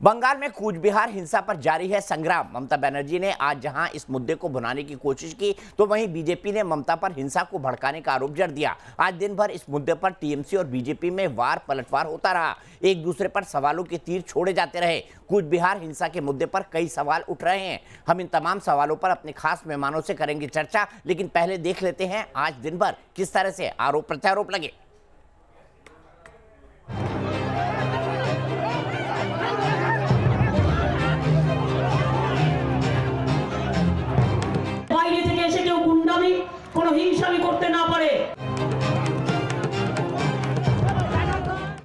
बंगाल में कूच बिहार हिंसा पर जारी है संग्राम। ममता बनर्जी ने आज जहां इस मुद्दे को भुनाने की कोशिश की तो वहीं बीजेपी ने ममता पर हिंसा को भड़काने का आरोप जड़ दिया। आज दिन भर इस मुद्दे पर टीएमसी और बीजेपी में वार पलटवार होता रहा। एक दूसरे पर सवालों के तीर छोड़े जाते रहे। कूच बिहार हिंसा के मुद्दे पर कई सवाल उठ रहे हैं। हम इन तमाम सवालों पर अपने खास मेहमानों से करेंगे चर्चा, लेकिन पहले देख लेते हैं आज दिन भर किस तरह से आरोप प्रत्यारोप लगे।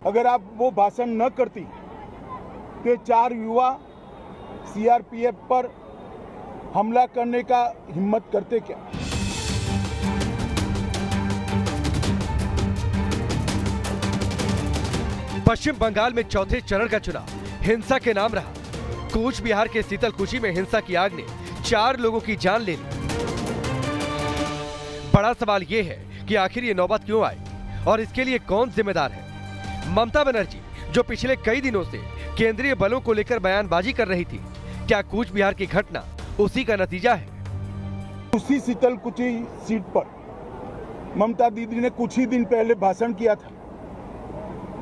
अगर आप वो भाषण न करती तो 4 युवा सीआरपीएफ पर हमला करने का हिम्मत करते क्या? पश्चिम बंगाल में चौथे चरण का चुनाव हिंसा के नाम रहा। कूच बिहार के सीतलकुची में हिंसा की आग ने 4 लोगों की जान ले ली। बड़ा सवाल यह है कि आखिर ये नौबत क्यों आई और इसके लिए कौन जिम्मेदार है? ममता बनर्जी जो पिछले कई दिनों से केंद्रीय बलों को लेकर बयानबाजी कर रही थी, क्या कूच बिहार की घटना उसी का नतीजा है? उसी सीतलकुची सीट पर ममता दीदी ने कुछ ही दिन पहले भाषण किया था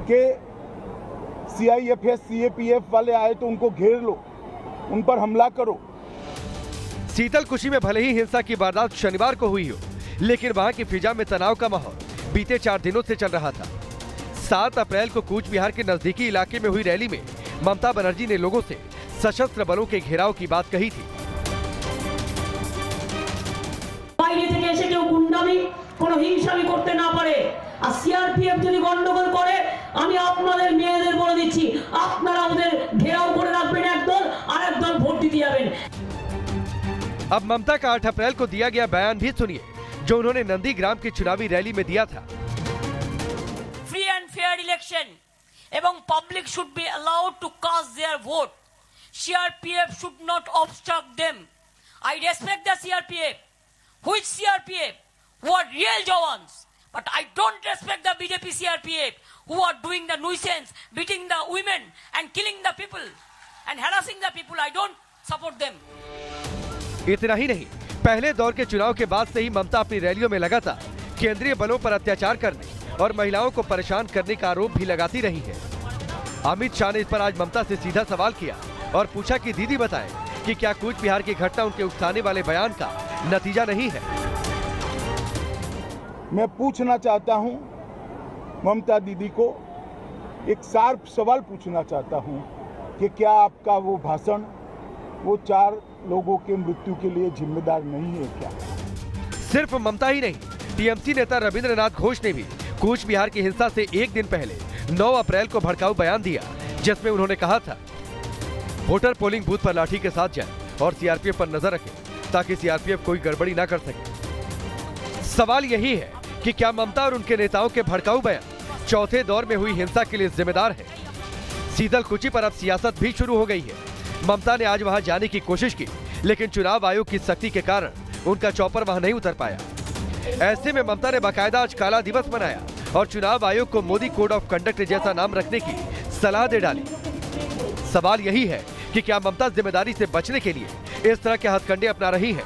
कि सीआईएफएस सीएपीएफ वाले आए तो उनको घेर लो, उन पर हमला करो। सीतलकुची में भले ही हिंसा की वारदात शनिवार को हुई हो, लेकिन वहां की फिजा में तनाव का माहौल बीते 4 दिनों से चल रहा था। 7 अप्रैल को कूच बिहार के नजदीकी इलाके में हुई रैली में ममता बनर्जी ने लोगों से सशस्त्र बलों के घेराव की बात कही थी। अब ममता का 8 अप्रैल को दिया गया बयान भी सुनिए, जो उन्होंने नंदीग्राम की चुनावी रैली में दिया था। Free and fair election এবং public should be allowed to cast their vote. CRPF should not obstruct them. I respect the CRPF. Which CRPF? Who are real Jawans. But I don't respect the BJP CRPF who are doing the nuisance, beating the women and killing the people and harassing the people. I don't support them. इतना ही नहीं, पहले दौर के चुनाव के बाद से ही ममता अपनी रैलियों में लगातार केंद्रीय बलों पर अत्याचार करने और महिलाओं को परेशान करने का आरोप भी लगाती रही है। अमित शाह ने इस पर आज ममता से सीधा सवाल किया और पूछा कि दीदी बताएं कि क्या कूच बिहार की घटना उनके उकसाने वाले बयान का नतीजा नहीं है? मैं पूछना चाहता हूं ममता दीदी को, एक शार्प सवाल पूछना चाहता हूं कि क्या आपका वो भाषण वो 4 लोगों के मृत्यु के लिए जिम्मेदार नहीं है क्या? सिर्फ ममता ही नहीं, टीएमसी नेता रविंद्रनाथ घोष ने भी कूच बिहार की हिंसा से एक दिन पहले 9 अप्रैल को भड़काऊ बयान दिया, जिसमें उन्होंने कहा था वोटर पोलिंग बूथ पर लाठी के साथ जाएं और सीआरपीएफ पर नजर रखें ताकि सीआरपीएफ कोई गड़बड़ी ना कर सके। सवाल यही है कि क्या ममता और उनके नेताओं के भड़काऊ बयान चौथे दौर में हुई हिंसा के लिए जिम्मेदार है? सीतलकुची पर अब सियासत भी शुरू हो गई है। ममता ने आज वहां जाने की कोशिश की, लेकिन चुनाव आयोग की सख्ती के कारण उनका चॉपर वहां नहीं उतर पाया। ऐसे में ममता ने बाकायदा आज काला दिवस मनाया और चुनाव आयोग को मोदी कोड ऑफ कंडक्ट जैसा नाम रखने की सलाह दे डाली। सवाल यही है कि क्या ममता जिम्मेदारी से बचने के लिए इस तरह के हथकंडे अपना रही है?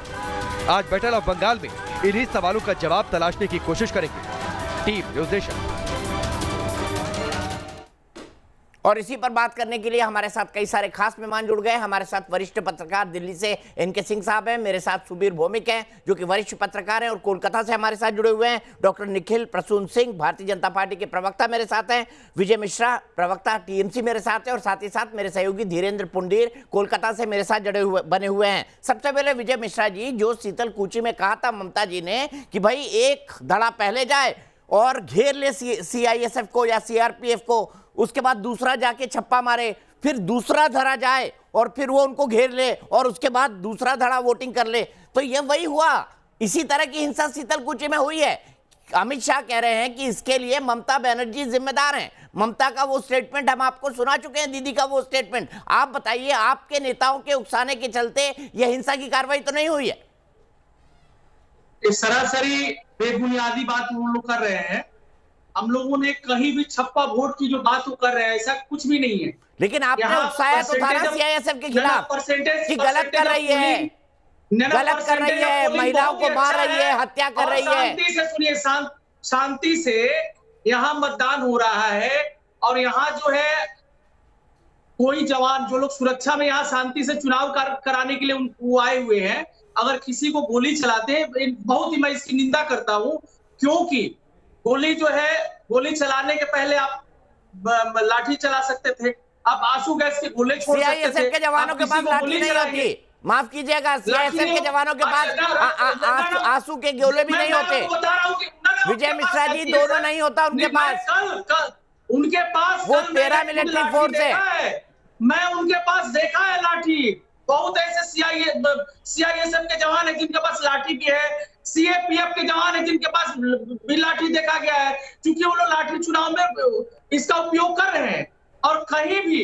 आज बैटल ऑफ बंगाल में इन्हीं सवालों का जवाब तलाशने की कोशिश करेंगे टीम न्यूज़ नेशन। और इसी पर बात करने के लिए हमारे साथ कई सारे खास मेहमान जुड़ गए। हमारे साथ वरिष्ठ पत्रकार दिल्ली से एनके सिंह साहब हैं, मेरे साथ सुबीर भौमिक हैं जो कि वरिष्ठ पत्रकार हैं, और कोलकाता से हमारे साथ जुड़े हुए हैं डॉक्टर निखिल प्रसून सिंह, भारतीय जनता पार्टी के प्रवक्ता मेरे साथ हैं, विजय मिश्रा प्रवक्ता टीएमसी मेरे साथ हैं, और साथ ही साथ मेरे सहयोगी धीरेन्द्र पुंडीर कोलकाता से मेरे साथ बने हुए हैं। सबसे पहले विजय मिश्रा जी, जो सीतलकुची में कहा था ममता जी ने कि भाई एक धड़ा पहले जाए और घेर ले सीआईएसएफ को या सीआरपीएफ को, उसके बाद दूसरा जाके छप्पा मारे, फिर दूसरा धड़ा जाए और फिर वो उनको घेर ले और उसके बाद दूसरा धड़ा वोटिंग कर ले, तो ये वही हुआ। इसी तरह की हिंसा सीतलकुची में हुई है। अमित शाह कह रहे हैं कि इसके लिए ममता बनर्जी जिम्मेदार हैं। ममता का वो स्टेटमेंट हम आपको सुना चुके हैं, दीदी का वो स्टेटमेंट। आप बताइए, आपके नेताओं के उकसाने के चलते यह हिंसा की कार्रवाई तो नहीं हुई है? सरासरी बेबुनियादी बात वो लोग कर रहे हैं। हम लोगों ने कहीं भी छप्पा वोट की जो बात वो कर रहे हैं, ऐसा कुछ भी नहीं है। लेकिन आपने यहाँ उकसाया तो था ना सीआईएसएफ के खिलाफ कि गलत कर रही है, गलत कर रही है, महिलाओं को मार रही है, हत्या कर रही है। शांति से सुनिए, शांति से यहाँ मतदान हो रहा है और यहाँ जो है कोई जवान, जो लोग सुरक्षा में यहाँ शांति से चुनाव कराने के लिए वो आए हुए हैं, अगर किसी को गोली चलाते हैं, बहुत ही मैं इसकी निंदा करता हूँ, क्योंकि गोली जो है, गोली चलाने के पहले आप लाठी चला सकते थे, आप आंसू गैस के गोले छोड़ सकते थे। सीआईएसएफ के जवानों के पास लाठी नहीं होती, माफ कीजिएगा, सीआईएसएफ के जवानों के पास आंसू के गोले भी नहीं होते। विजय मिश्रा जी, दोनों नहीं होता उनके पास। उनके पास वो पैरामिलिट्री फोर्स है। मैं उनके पास देखा है लाठी। बहुत ऐसे सीआईएसएफ के जवान है जिनके पास लाठी भी है, सीएपीएफ के जवान है जिनके पास भी लाठी देखा गया है, क्योंकि वो लोग लाठी चुनाव में इसका उपयोग कर रहे हैं। और कहीं भी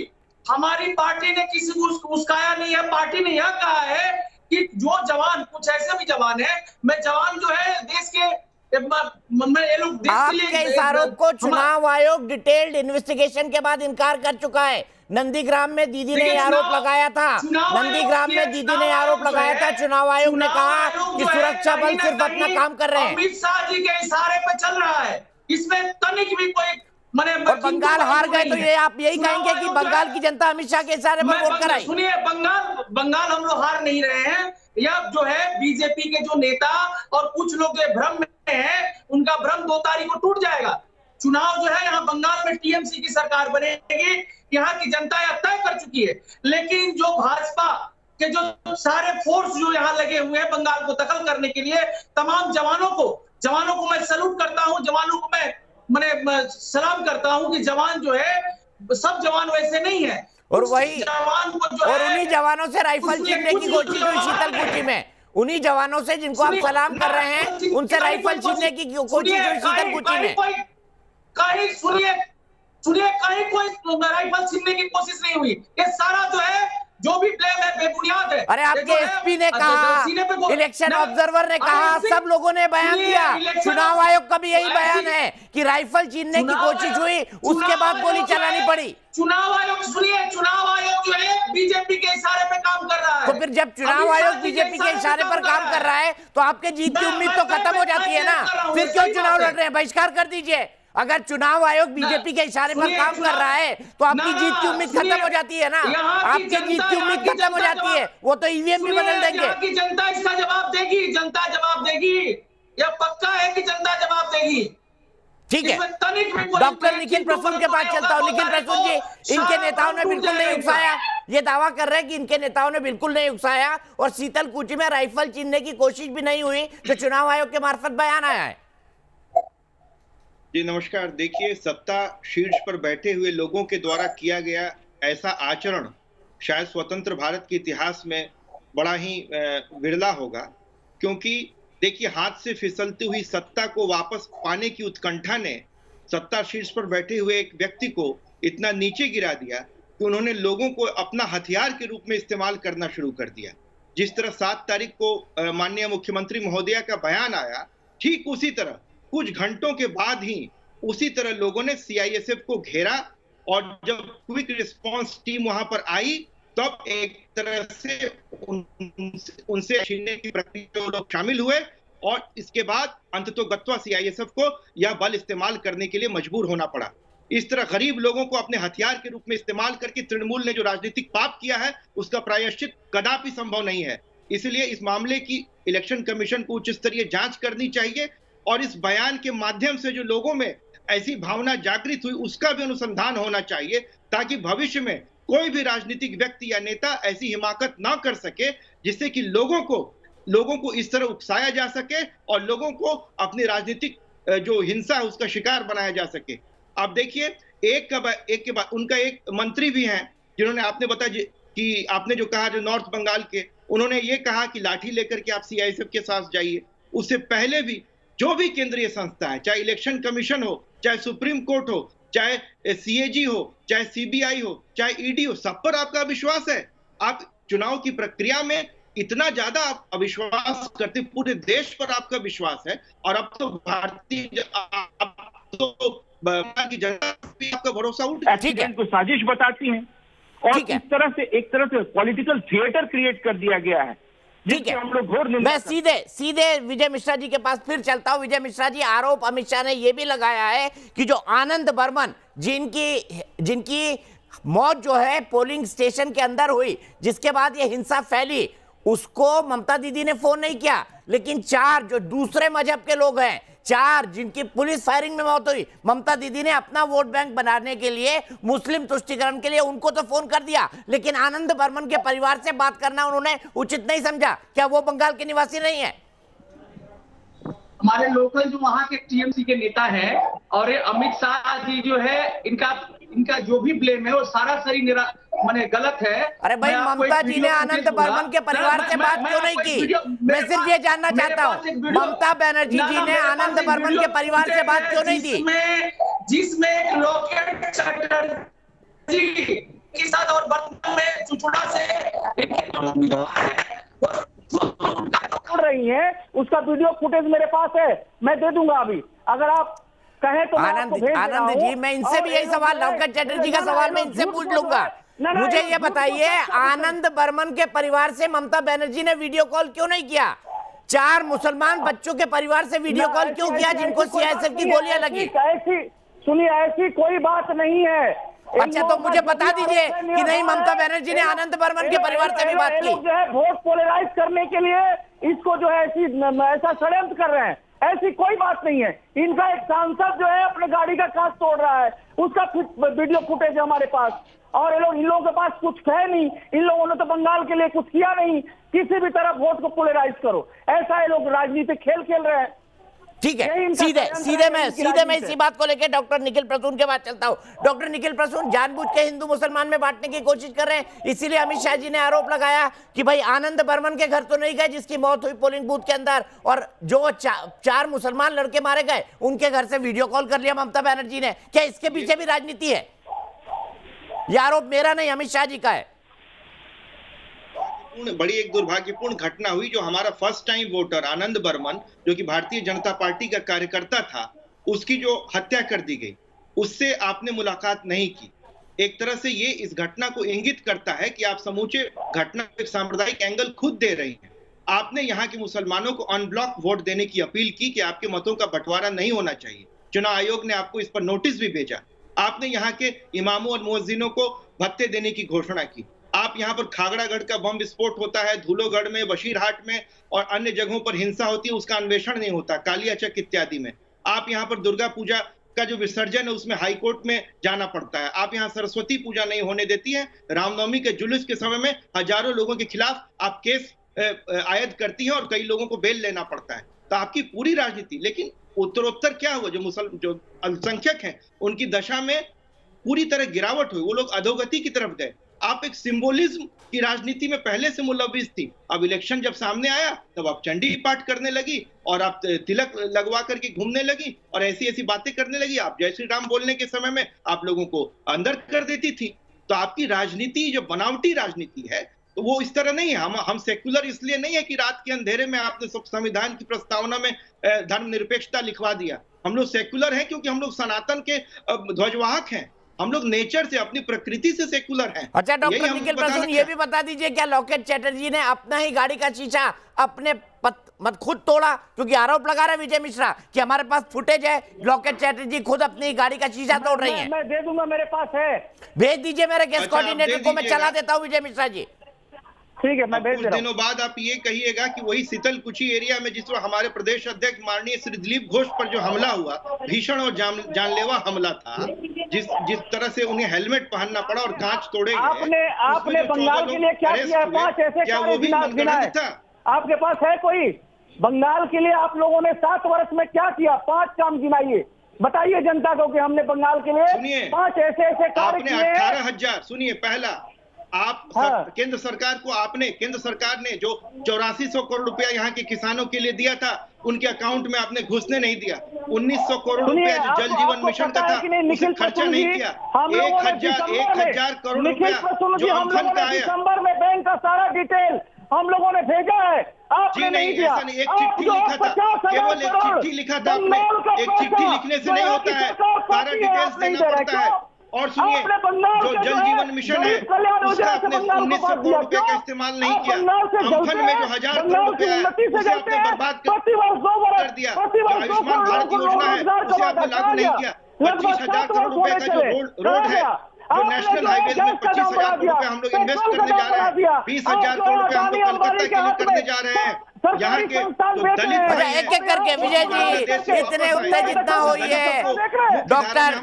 हमारी पार्टी ने किसी को उस्काया नहीं है। पार्टी ने यह कहा है कि जो जवान, कुछ ऐसे भी जवान है, मैं जवान जो है देश के, आपके इस आरोप को चुनाव आयोग डिटेल्ड इन्वेस्टिगेशन के बाद इनकार कर चुका है। नंदीग्राम में दीदी ने आरोप लगाया था, नंदीग्राम में दीदी ने आरोप लगाया था, चुनाव आयोग ने कहा कि सुरक्षा बल सिर्फ अपना काम कर रहे हैं। अमित शाह जी के इशारे पे चल रहा है, इसमें तनिक भी कोई और बंगाल हार गए तो ये आप यही कहेंगे कि बंगाल की जनता अमित शाह के इशारे पर वोट कराई? सुनिए, बंगाल हम लोग हार नहीं रहे हैं। यह जो है बीजेपी के जो नेता और कुछ लोग जो भ्रम में हैं, उनका भ्रम 2 तारीख को टूट जाएगा। चुनाव जो है यहाँ बंगाल में टीएमसी की सरकार बनेगी, यहाँ की जनता यह तय कर चुकी है। लेकिन जो भाजपा के जो सारे फोर्स जो यहाँ लगे हुए हैं बंगाल को दखल करने के लिए, तमाम जवानों को मैं सैल्यूट करता हूँ, जवानों को मैं सलाम करता हूँ कि जवान जो है, सब जवान वैसे नहीं है। और वही जवान को जो और उन्हीं जवानों से राइफल छीनने की कोशिश हुई शीतलकुची में, उन्हीं जवानों से जिनको आप सलाम कर रहे हैं, उनसे राइफल छीनने की कोशिश हुई शीतलकुची में। कहीं सुनिए, कहीं कोई राइफल छीनने की कोशिश नहीं हुई। ये सारा जो है, जो भी ब्लेम है, बेबुनियाद है। अरे आपके एसपी ने कहा, इलेक्शन ऑब्जर्वर ने कहा, सब लोगों ने बयान दिया, चुनाव आयोग का भी यही बयान है कि राइफल छीनने की कोशिश हुई, उसके बाद गोली चलानी पड़ी। चुनाव आयोग, सुनिए, चुनाव आयोग जो है बीजेपी के इशारे पे काम कर रहा है। तो फिर जब चुनाव आयोग बीजेपी के इशारे पर काम कर रहा है तो आपके जीत की उम्मीद तो खत्म हो जाती है ना। फिर क्यों चुनाव लड़ रहे हैं? बहिष्कार कर दीजिए। अगर चुनाव आयोग बीजेपी के इशारे पर काम कर रहा है तो आपकी जीत की उम्मीद खत्म हो जाती है ना। आपके जीत की उम्मीद खत्म हो जाती है, वो तो ईवीएम भी बदल देंगे। जनता इसका जवाब देगी, जनता जवाब देगी, यह पक्का है कि जनता जवाब देगी। ठीक है, डॉक्टर निखिल प्रसून के पास चलता हूं। निखिल प्रसून जी, इनके नेताओं ने बिल्कुल नहीं उकसाया, ये दावा कर रहे हैं कि इनके नेताओं ने बिल्कुल नहीं उकसाया और शीतलकुची में राइफल छीनने की कोशिश भी नहीं हुई, जो चुनाव आयोग के मार्फत बयान आया है। जी नमस्कार। देखिए, सत्ता शीर्ष पर बैठे हुए लोगों के द्वारा किया गया ऐसा आचरण शायद स्वतंत्र भारत के इतिहास में बड़ा ही विरला होगा, क्योंकि देखिए, हाथ से फिसलती हुई सत्ता को वापस पाने की उत्कंठा ने सत्ता शीर्ष पर बैठे हुए एक व्यक्ति को इतना नीचे गिरा दिया कि उन्होंने लोगों को अपना हथियार के रूप में इस्तेमाल करना शुरू कर दिया। जिस तरह 7 तारीख को माननीय मुख्यमंत्री महोदया का बयान आया, ठीक उसी तरह कुछ घंटों के बाद ही उसी तरह लोगों ने सीआईएसएफ को घेरा और जब क्विक रिस्पांस टीम वहां पर आई, तब एक तरह से उनसे छीनने की प्रक्रिया में लोग शामिल हुए और इसके बाद अंततोगत्वा सीआईएसएफ को यह बल इस्तेमाल करने के लिए मजबूर होना पड़ा। इस तरह गरीब लोगों को अपने हथियार के रूप में इस्तेमाल करके तृणमूल ने जो राजनीतिक पाप किया है, उसका प्रायश्चित कदापि संभव नहीं है। इसलिए इस मामले की इलेक्शन कमीशन को उच्च स्तरीय जांच करनी चाहिए और इस बयान के माध्यम से जो लोगों में ऐसी भावना जागृत हुई, उसका भी अनुसंधान होना चाहिए, ताकि भविष्य में कोई भी राजनीतिक व्यक्ति या नेता ऐसी हिमाकत ना कर सके, जिससे कि लोगों को इस तरह उकसाया जा सके और लोगों को अपनी राजनीतिक जो हिंसा है उसका शिकार बनाया जा सके। आप देखिए, एक के बाद उनका एक मंत्री भी हैं जिन्होंने, आपने बताया कि आपने जो कहा, जो नॉर्थ बंगाल के, उन्होंने ये कहा कि लाठी लेकर के आप सीआईएसएफ के साथ जाइए। उससे पहले भी जो भी केंद्रीय संस्था है, चाहे इलेक्शन कमीशन हो, चाहे सुप्रीम कोर्ट हो, चाहे सीएजी हो, चाहे सीबीआई हो, चाहे ईडी हो, सब पर आपका विश्वास है। आप चुनाव की प्रक्रिया में इतना ज्यादा आप अविश्वास करते, पूरे देश पर आपका विश्वास है और अब तो तो बंगाल की जनता पे आपका भरोसा उठ गया। एक्सीडेंट को साजिश बताती हैं और ठीक है। इस तरह से एक तरह से पॉलिटिकल थिएटर क्रिएट कर दिया गया है, ठीक जिससे है। हम लोग घोर निंदा मैं करते हैं। सीधे विजय मिश्रा जी के पास फिर चलता हूं। विजय मिश्रा जी, आरोप अमित शाह ने यह भी लगाया है कि जो आनंद बर्मन जिनकी मौत जो है पोलिंग स्टेशन के अंदर हुई, जिसके बाद ये हिंसा फैली, उसको ममता दीदी ने फोन नहीं किया, लेकिन 4 जो दूसरे मजहब के लोग हैं, 4 जिनकी पुलिस फायरिंग में मौत हुई, ममता दीदी ने अपना वोट बैंक बनाने के लिए, मुस्लिम तुष्टीकरण के लिए उनको तो फोन कर दिया, लेकिन आनंद बर्मन के परिवार से बात करना उन्होंने उचित नहीं समझा। क्या वो बंगाल के निवासी नहीं है? हमारे लोकल जो वहाँ के टीएमसी के नेता हैं और ये अमित शाह जी जो है, इनका जो भी ब्लेम है वो सारा सरी माने गलत है। अरे भाई, मैं आपको ममता एक जी वीडियो ने फुटेज आनंद दूंगा। बर्मन के परिवार से बात क्यों नहीं आपको एक की? वीडियो- मैं मेरे सिर्फ पास- ये जानना मेरे चाहता पास एक हूँ, वीडियो- ममता बनर्जी ना, जी ना, ने मेरे पास आनंद एक बर्मन वीडियो के परिवार से फुटेज बात है, क्यों नहीं दी? जिसमें लॉकेट चटर्जी के साथ और बर्तन में चुचुड़ा बोल रही हैं, उसका वीडियो फुटेज मेरे पास है, मैं दे दूंगा अभी, अगर आप कहें तो मैं आपको भेज दे रहा आनंद हूं। जी, मैं इनसे और भी यही ये लोग सवाल, जो है- लॉकेट चटर्जी का ना, ना, सवाल ये मैं लोग इनसे झूठ पूछ बोल लूंगा। रहे हैं। ना, ना, मुझे ये ये लोग झूठ बताइए, बोल रहे हैं। आनंद बर्मन के परिवार से ममता बनर्जी ने वीडियो कॉल क्यों नहीं किया? 4 मुसलमान बच्चों के परिवार से वीडियो ना, कॉल ऐसी- क्यों किया ऐसी- जिनको ऐसी कोई बात सीआईएसएफ की नहीं है, गोलियां लगी? ऐसी सुनिए, ऐसी कोई बात नहीं है। अच्छा, तो मुझे बता दीजिए कि नहीं, ममता बनर्जी ने आनंद बर्मन के परिवार से भी बात की? जो है वोट पोलराइज करने के लिए इसको जो है ऐसा षड्यंत्र कर रहे हैं, ऐसी कोई बात नहीं है। इनका एक सांसद जो है अपने गाड़ी का कांच तोड़ रहा है, उसका वीडियो फुटेज है हमारे पास, और इन लोगों के पास कुछ है नहीं। इन लोगों ने तो बंगाल के लिए कुछ किया नहीं। किसी भी तरह वोट को पोलराइज करो, ऐसा ये लोग राजनीतिक खेल खेल रहे हैं। ठीक है, यही इनका सीधे षड्यंत्र सीधे है, मैं इनकी सीधे मैं राजनीति इसी है। बात को लेकर डॉक्टर निखिल प्रसून के बाद चलता हूं। डॉक्टर निखिल प्रसून जानबूझ के हिंदू मुसलमान में बांटने की कोशिश कर रहे हैं, इसीलिए अमित शाह जी ने आरोप लगाया कि भाई आनंद बर्मन के घर तो नहीं गए जिसकी मौत हुई पोलिंग बूथ के अंदर, और जो 4 मुसलमान लड़के मारे गए उनके घर से वीडियो कॉल कर लिया ममता बनर्जी ने। क्या इसके पीछे भी राजनीति है? यह आरोप मेरा नहीं, अमित शाह जी का है। बड़ी एक दुर्भाग्यपूर्ण घटना हुई, जो हमारा फर्स्ट टाइम वोटर आनंद बर्मन, जो कि भारतीय जनता पार्टी का कार्यकर्ता था, उसकी जो हत्या कर दी गई, उससे आपने मुलाकात नहीं की। एक तरह से ये इस घटना को इंगित करता है कि आप समूचे घटना को एक सांप्रदायिक एंगल खुद दे रही हैं। आपने यहाँ के मुसलमानों को अनब्लॉक वोट देने की अपील की कि आपके मतों का बंटवारा नहीं होना चाहिए। चुनाव आयोग ने आपको इस पर नोटिस भी भेजा। आपने यहाँ के इमामों और मुअज्जिनों को भत्ते देने की घोषणा की। आप यहाँ पर खागड़ागढ़ का बम विस्फोट होता है, धूलोगढ़ में, बशीरहाट में और अन्य जगहों पर हिंसा होती है, उसका अन्वेषण नहीं होता, कालियाचक इत्यादि में। आप यहाँ पर दुर्गा पूजा का जो विसर्जन है उसमें हाईकोर्ट में जाना पड़ता है। आप यहाँ सरस्वती पूजा नहीं होने देती है। रामनवमी के जुलूस के समय में हजारों लोगों के खिलाफ आप केस आयद करती हैं और कई लोगों को बेल लेना पड़ता है। तो आपकी पूरी राजनीति, लेकिन उत्तरोत्तर क्या हुआ, जो अल्पसंख्यक हैं उनकी दशा में पूरी तरह गिरावट हुई, वो लोग अधोगति की तरफ गए। आप एक सिंबोलिज्म की राजनीति में पहले से मुलविस थी, अब इलेक्शन जब सामने आया तब आप चंडी पाठ करने लगी और आप तिलक लगवा करके घूमने लगी और ऐसी ऐसी बातें करने लगी। आप जय श्री राम बोलने के समय में आप लोगों को अंदर कर देती थी। तो आपकी राजनीति जो बनावटी राजनीति है, तो वो इस तरह नहीं है। हम सेक्युलर इसलिए नहीं है कि रात के अंधेरे में आपने संविधान की प्रस्तावना में धर्मनिरपेक्षता लिखवा दिया। हम लोग सेक्युलर हैं क्योंकि हम लोग सनातन के ध्वजवाहक हैं। हम लोग नेचर से, अपनी प्रकृति से सेक्युलर हैं। अच्छा, डॉक्टर निखिल प्रसून, ये भी बता दीजिए, क्या लॉकेट चैटर्जी ने अपना ही गाड़ी का शीशा अपने खुद तोड़ा? क्योंकि आरोप लगा रहे विजय मिश्रा कि हमारे पास फुटेज है, लॉकेट चैटर्जी खुद अपनी गाड़ी का शीशा तोड़ रही हैं। मैं दे दूंगा, मेरे पास है। भेज दीजिए मेरे गेस्ट अच्छा, कोऑर्डिनेटर को, मैं चला देता हूं विजय मिश्रा जी। ठीक है, मैं भेज कुछ दे रहा हूं। दिनों बाद आप ये कहिएगा कि वही शीतलकुची एरिया में जिस वक्त हमारे प्रदेश अध्यक्ष माननीय श्री दिलीप घोष पर जो हमला हुआ, भीषण और जानलेवा हमला था, जिस तरह से उन्हें हेलमेट पहनना पड़ा और कांच तोड़े गए, आपने बंगाल के लिए क्या किया है? 5 ऐसे क्या वो भी कार्य गिनाए था? आपके पास है कोई? बंगाल के लिए आप लोगों ने 7 वर्ष में क्या किया? 5 काम गिनाइए, बताइए जनता को कि हमने बंगाल के लिए 5 ऐसे कार्य आपने किए। 18,000, सुनिए, पहला आप केंद्र सरकार को, केंद्र सरकार ने जो 8400 करोड़ रुपया यहाँ के किसानों के लिए दिया था, उनके अकाउंट में आपने घुसने नहीं दिया। 1900 करोड़ रुपया जो जल जीवन मिशन का था, उसे खर्चा नहीं किया। 1,000 करोड़ रुपया जो अम्फन का आया। दिसंबर में बैंक का सारा डिटेल हम लोगों ने भेजा है। आपने जी नहीं, किया। ऐसा नहीं, एक चिट्ठी लिखा था, केवल एक चिट्ठी लिखा था आपने। एक चिट्ठी लिखने से नहीं होता है, सारा डिटेल्स देना पड़ता है। और सुनिए, जो जल जीवन मिशन है उसका आपने 1900 करोड़ रुपए का इस्तेमाल नहीं किया। अम्फन में जो 1000 करोड़ रुपए है उसे आपने बर्बाद कर दिया। जो आयुष्मान भारत योजना है उसे आपने लागू नहीं किया। 25,000 करोड़ रुपए का जो रोड है, जो नेशनल हाईवे में 25,000 करोड़ रुपए हम लोग इन्वेस्ट करने जा रहे हैं, 20,000 करोड़ रुपए हम लोग कोलकाता के लिए करने जा रहे हैं। यहाँ के जो दलित भाई हैं, एक एक करके विजय जी इतने उत्तेजित ना होइए।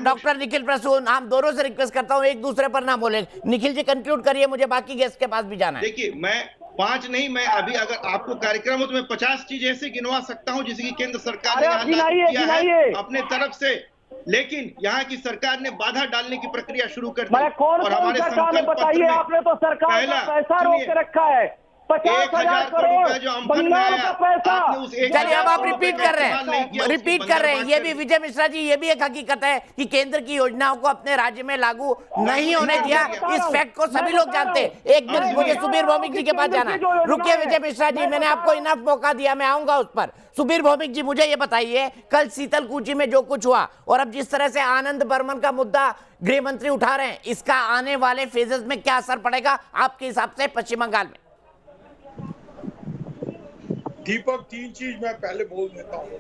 डॉक्टर निखिल प्रसून, हम दोनों से रिक्वेस्ट करता हूँ एक दूसरे पर ना बोले। निखिल जी कंक्लूड करिए, मुझे बाकी गेस्ट के पास भी जाना है। देखिए, मैं 5 नहीं, मैं अभी अगर आपको कार्यक्रम हो तो मैं 50 चीज ऐसे गिनवा सकता हूँ जिसकी केंद्र सरकार ने यहाँ लागू किया है अपने तरफ से, लेकिन यहाँ की सरकार ने बाधा डालने की प्रक्रिया शुरू कर दी। और हमारे संकल्प पत्र में आपने तो सरकार का पैसा रोक के रखा है, 50,000 करोड़ जो बंगाल का पैसा। चलिए अब आप रिपीट कर रहे हैं, ये भी विजय मिश्रा जी, ये भी एक हकीकत है कि केंद्र की योजनाओं को अपने राज्य में लागू नहीं होने दिया। इस फैक्ट को सभी लोग जानते हैं। एक मिनट, मुझे सुबीर भौमिक जी के पास जाना है। रुकिए विजय मिश्रा जी, मैंने आपको इनफ मौका दिया, मैं आऊंगा उस पर। सुबीर भौमिक जी, मुझे ये बताइए, कल शीतलकुची में जो कुछ हुआ और अब जिस तरह से आनंद बर्मन का मुद्दा गृह मंत्री उठा रहे हैं, इसका आने वाले फेजेस में क्या असर पड़ेगा आपके हिसाब से पश्चिम बंगाल में? दीपक, 3 चीज मैं पहले बोल देता हूँ।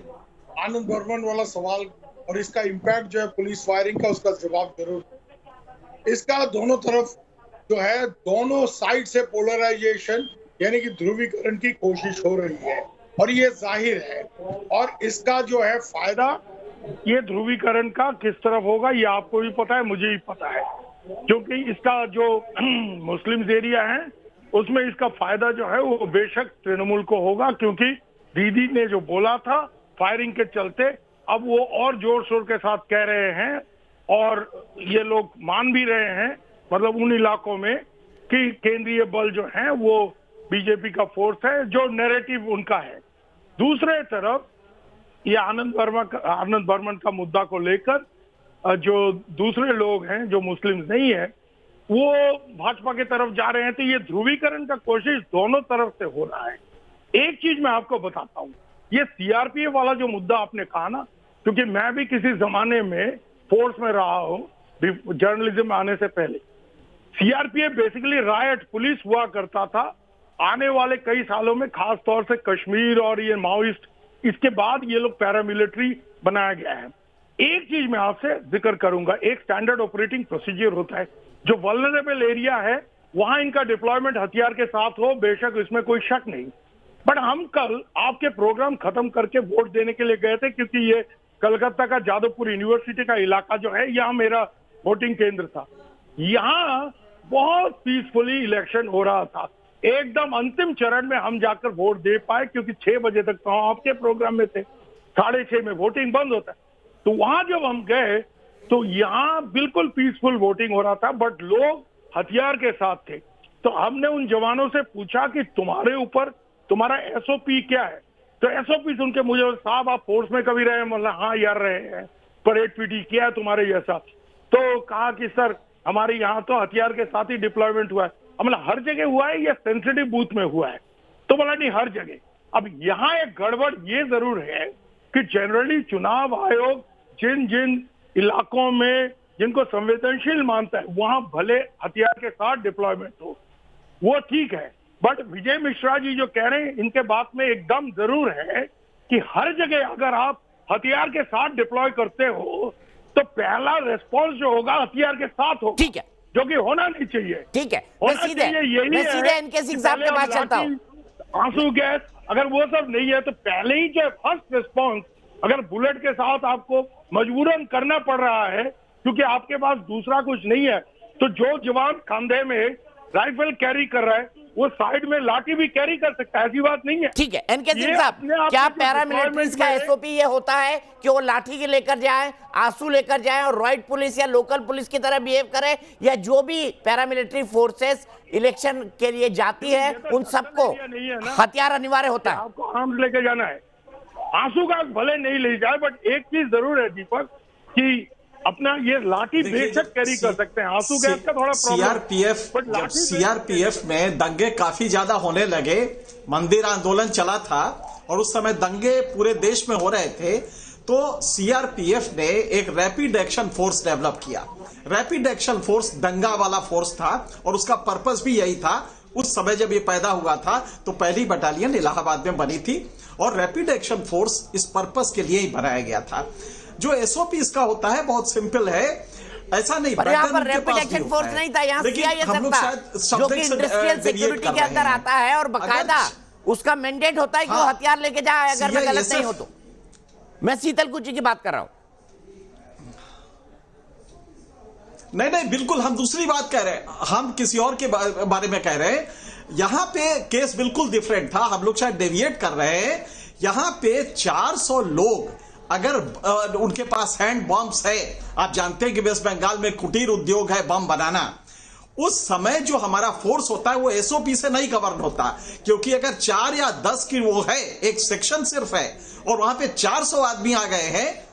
आनंद बर्मन वाला सवाल और इसका इम्पैक्ट जो है पुलिस फायरिंग का, उसका जवाब जरूर। इसका दोनों तरफ जो है, दोनों साइड से पोलराइजेशन यानी कि ध्रुवीकरण की कोशिश हो रही है और ये जाहिर है। और इसका जो है फायदा ये ध्रुवीकरण का किस तरफ होगा ये आपको भी पता है, मुझे भी पता है, क्योंकि इसका जो मुस्लिम एरिया है उसमें इसका फायदा जो है वो बेशक तृणमूल को होगा, क्योंकि दीदी ने जो बोला था फायरिंग के चलते अब वो और जोर शोर के साथ कह रहे हैं और ये लोग मान भी रहे हैं, मतलब उन इलाकों में, कि केंद्रीय बल जो है वो बीजेपी का फोर्स है, जो नैरेटिव उनका है। दूसरे तरफ ये आनंद बर्मन का मुद्दा को लेकर जो दूसरे लोग हैं जो मुस्लिम नहीं है वो भाजपा की तरफ जा रहे हैं, तो ये ध्रुवीकरण का कोशिश दोनों तरफ से हो रहा है। एक चीज मैं आपको बताता हूँ, ये सीआरपीएफ वाला जो मुद्दा आपने कहा ना, क्योंकि मैं भी किसी जमाने में फोर्स में रहा हूँ जर्नलिज्म में आने से पहले। सीआरपीएफ बेसिकली रायट पुलिस हुआ करता था। आने वाले कई सालों में खास तौर से कश्मीर और ये माओइस्ट, इसके बाद ये लोग पैरामिलिट्री बनाया गया है। एक चीज मैं आपसे जिक्र करूंगा, एक स्टैंडर्ड ऑपरेटिंग प्रोसीजर होता है, जो वल्नरेबल एरिया है वहां इनका डिप्लॉयमेंट हथियार के साथ हो, बेशक इसमें कोई शक नहीं। बट हम कल आपके प्रोग्राम खत्म करके वोट देने के लिए गए थे, क्योंकि ये कलकत्ता का जादवपुर यूनिवर्सिटी का इलाका जो है, यहाँ मेरा वोटिंग केंद्र था। यहाँ बहुत पीसफुली इलेक्शन हो रहा था, एकदम अंतिम चरण में हम जाकर वोट दे पाए, क्योंकि 6 बजे तक तो आपके प्रोग्राम में थे, 6:30 में वोटिंग बंद होता है। तो वहां जब हम गए तो यहाँ बिल्कुल पीसफुल वोटिंग हो रहा था, बट लोग हथियार के साथ थे। तो हमने उन जवानों से पूछा कि तुम्हारे ऊपर तुम्हारा एसओपी क्या है, तो एसओपी सुन के मुझे, साहब आप फोर्स में कभी रहे? मतलब हाँ यार रहे हैं, परेड पीटी किया है तुम्हारे जैसा। तो कहा कि सर हमारे यहाँ तो हथियार के साथ ही डिप्लॉयमेंट हुआ है। मतलब हर जगह हुआ है या सेंसिटिव बूथ में हुआ है? तो बोला नहीं, हर जगह। अब यहाँ एक गड़बड़ ये जरूर है कि जनरली चुनाव आयोग जिन जिन इलाकों में जिनको संवेदनशील मानता है वहां भले हथियार के साथ डिप्लॉयमेंट हो, वो ठीक है। बट विजय मिश्रा जी जो कह रहे हैं, इनके बात में एकदम जरूर है कि हर जगह अगर आप हथियार के साथ डिप्लॉय करते हो तो पहला रेस्पॉन्स जो होगा हथियार के साथ होगा, ठीक है, जो कि होना नहीं चाहिए। ठीक है, मैं सीधे इनके सिंह साहब के पास चलता हूं। आंसू गैस अगर वो सब नहीं है तो पहले ही जो फर्स्ट रिस्पॉन्स, अगर बुलेट के साथ आपको मजबूरन करना पड़ रहा है क्योंकि आपके पास दूसरा कुछ नहीं है, तो जो जवान कंधे में राइफल कैरी कर रहा है वो साइड में लाठी भी कैरी कर सकता है, ऐसी बात नहीं है। ठीक है, एनके सिंह साहब, क्या पैरामिलिट्रीज का एसओपी ये होता है कि वो लाठी के लेकर जाए, आंसू लेकर जाए और रॉयट पुलिस या लोकल पुलिस की तरह बिहेव करे, या जो भी पैरामिलिट्री फोर्सेस इलेक्शन के लिए जाती है उन सबको हथियार अनिवार्य होता है? आपको आर्म्स लेके जाना है, आंसू का भले नहीं ले जाए, बट एक चीज जरूर है दीपक कि अपना ये लाठी बेशक कैरी कर सकते हैं, आंसू गैस का थोड़ा प्रॉब्लम। सीआरपीएफ में दंगे काफी ज्यादा होने लगे, मंदिर आंदोलन चला था और उस समय दंगे पूरे देश में हो रहे थे, तो सीआरपीएफ ने एक रैपिड एक्शन फोर्स डेवलप किया। रैपिड एक्शन फोर्स दंगा वाला फोर्स था और उसका पर्पस भी यही था। उस समय जब ये पैदा हुआ था तो पहली बटालियन इलाहाबाद में बनी थी और रैपिड एक्शन फोर्स इस पर्पस के लिए ही बनाया गया था। जो एसओपी इसका होता है बहुत सिंपल है, ऐसा नहीं। पर यहाँ पर रैपिड एक्शन फोर्स नहीं था, यहाँ सीआईएसएफ था जो कि इंडस्ट्रियल सिक्योरिटी के अंदर आता है और बकायदा उसका मैंडेट होता है कि वो हथियार लेके जाए अगर मैं गलत नहीं हो तो। मैं शीतल कुची की बात कर रहा हूं। नहीं, बिल्कुल हम दूसरी बात कह रहे हैं, हम किसी और के बारे में कह रहे हैं। यहां पे केस बिल्कुल डिफरेंट था, हम लोग शायद डेविएट कर रहे हैं। यहां पे 400 लोग अगर उनके पास हैंड बॉम्ब्स है, आप जानते हैं कि वेस्ट बंगाल में कुटीर उद्योग है बम बनाना, उस समय जो हमारा फोर्स होता है वो एसओपी से नहीं गवर्न होता, क्योंकि अगर 4 या 10 की वो है, एक सेक्शन सिर्फ है और वहां पे 400 आदमी आ गए हैं,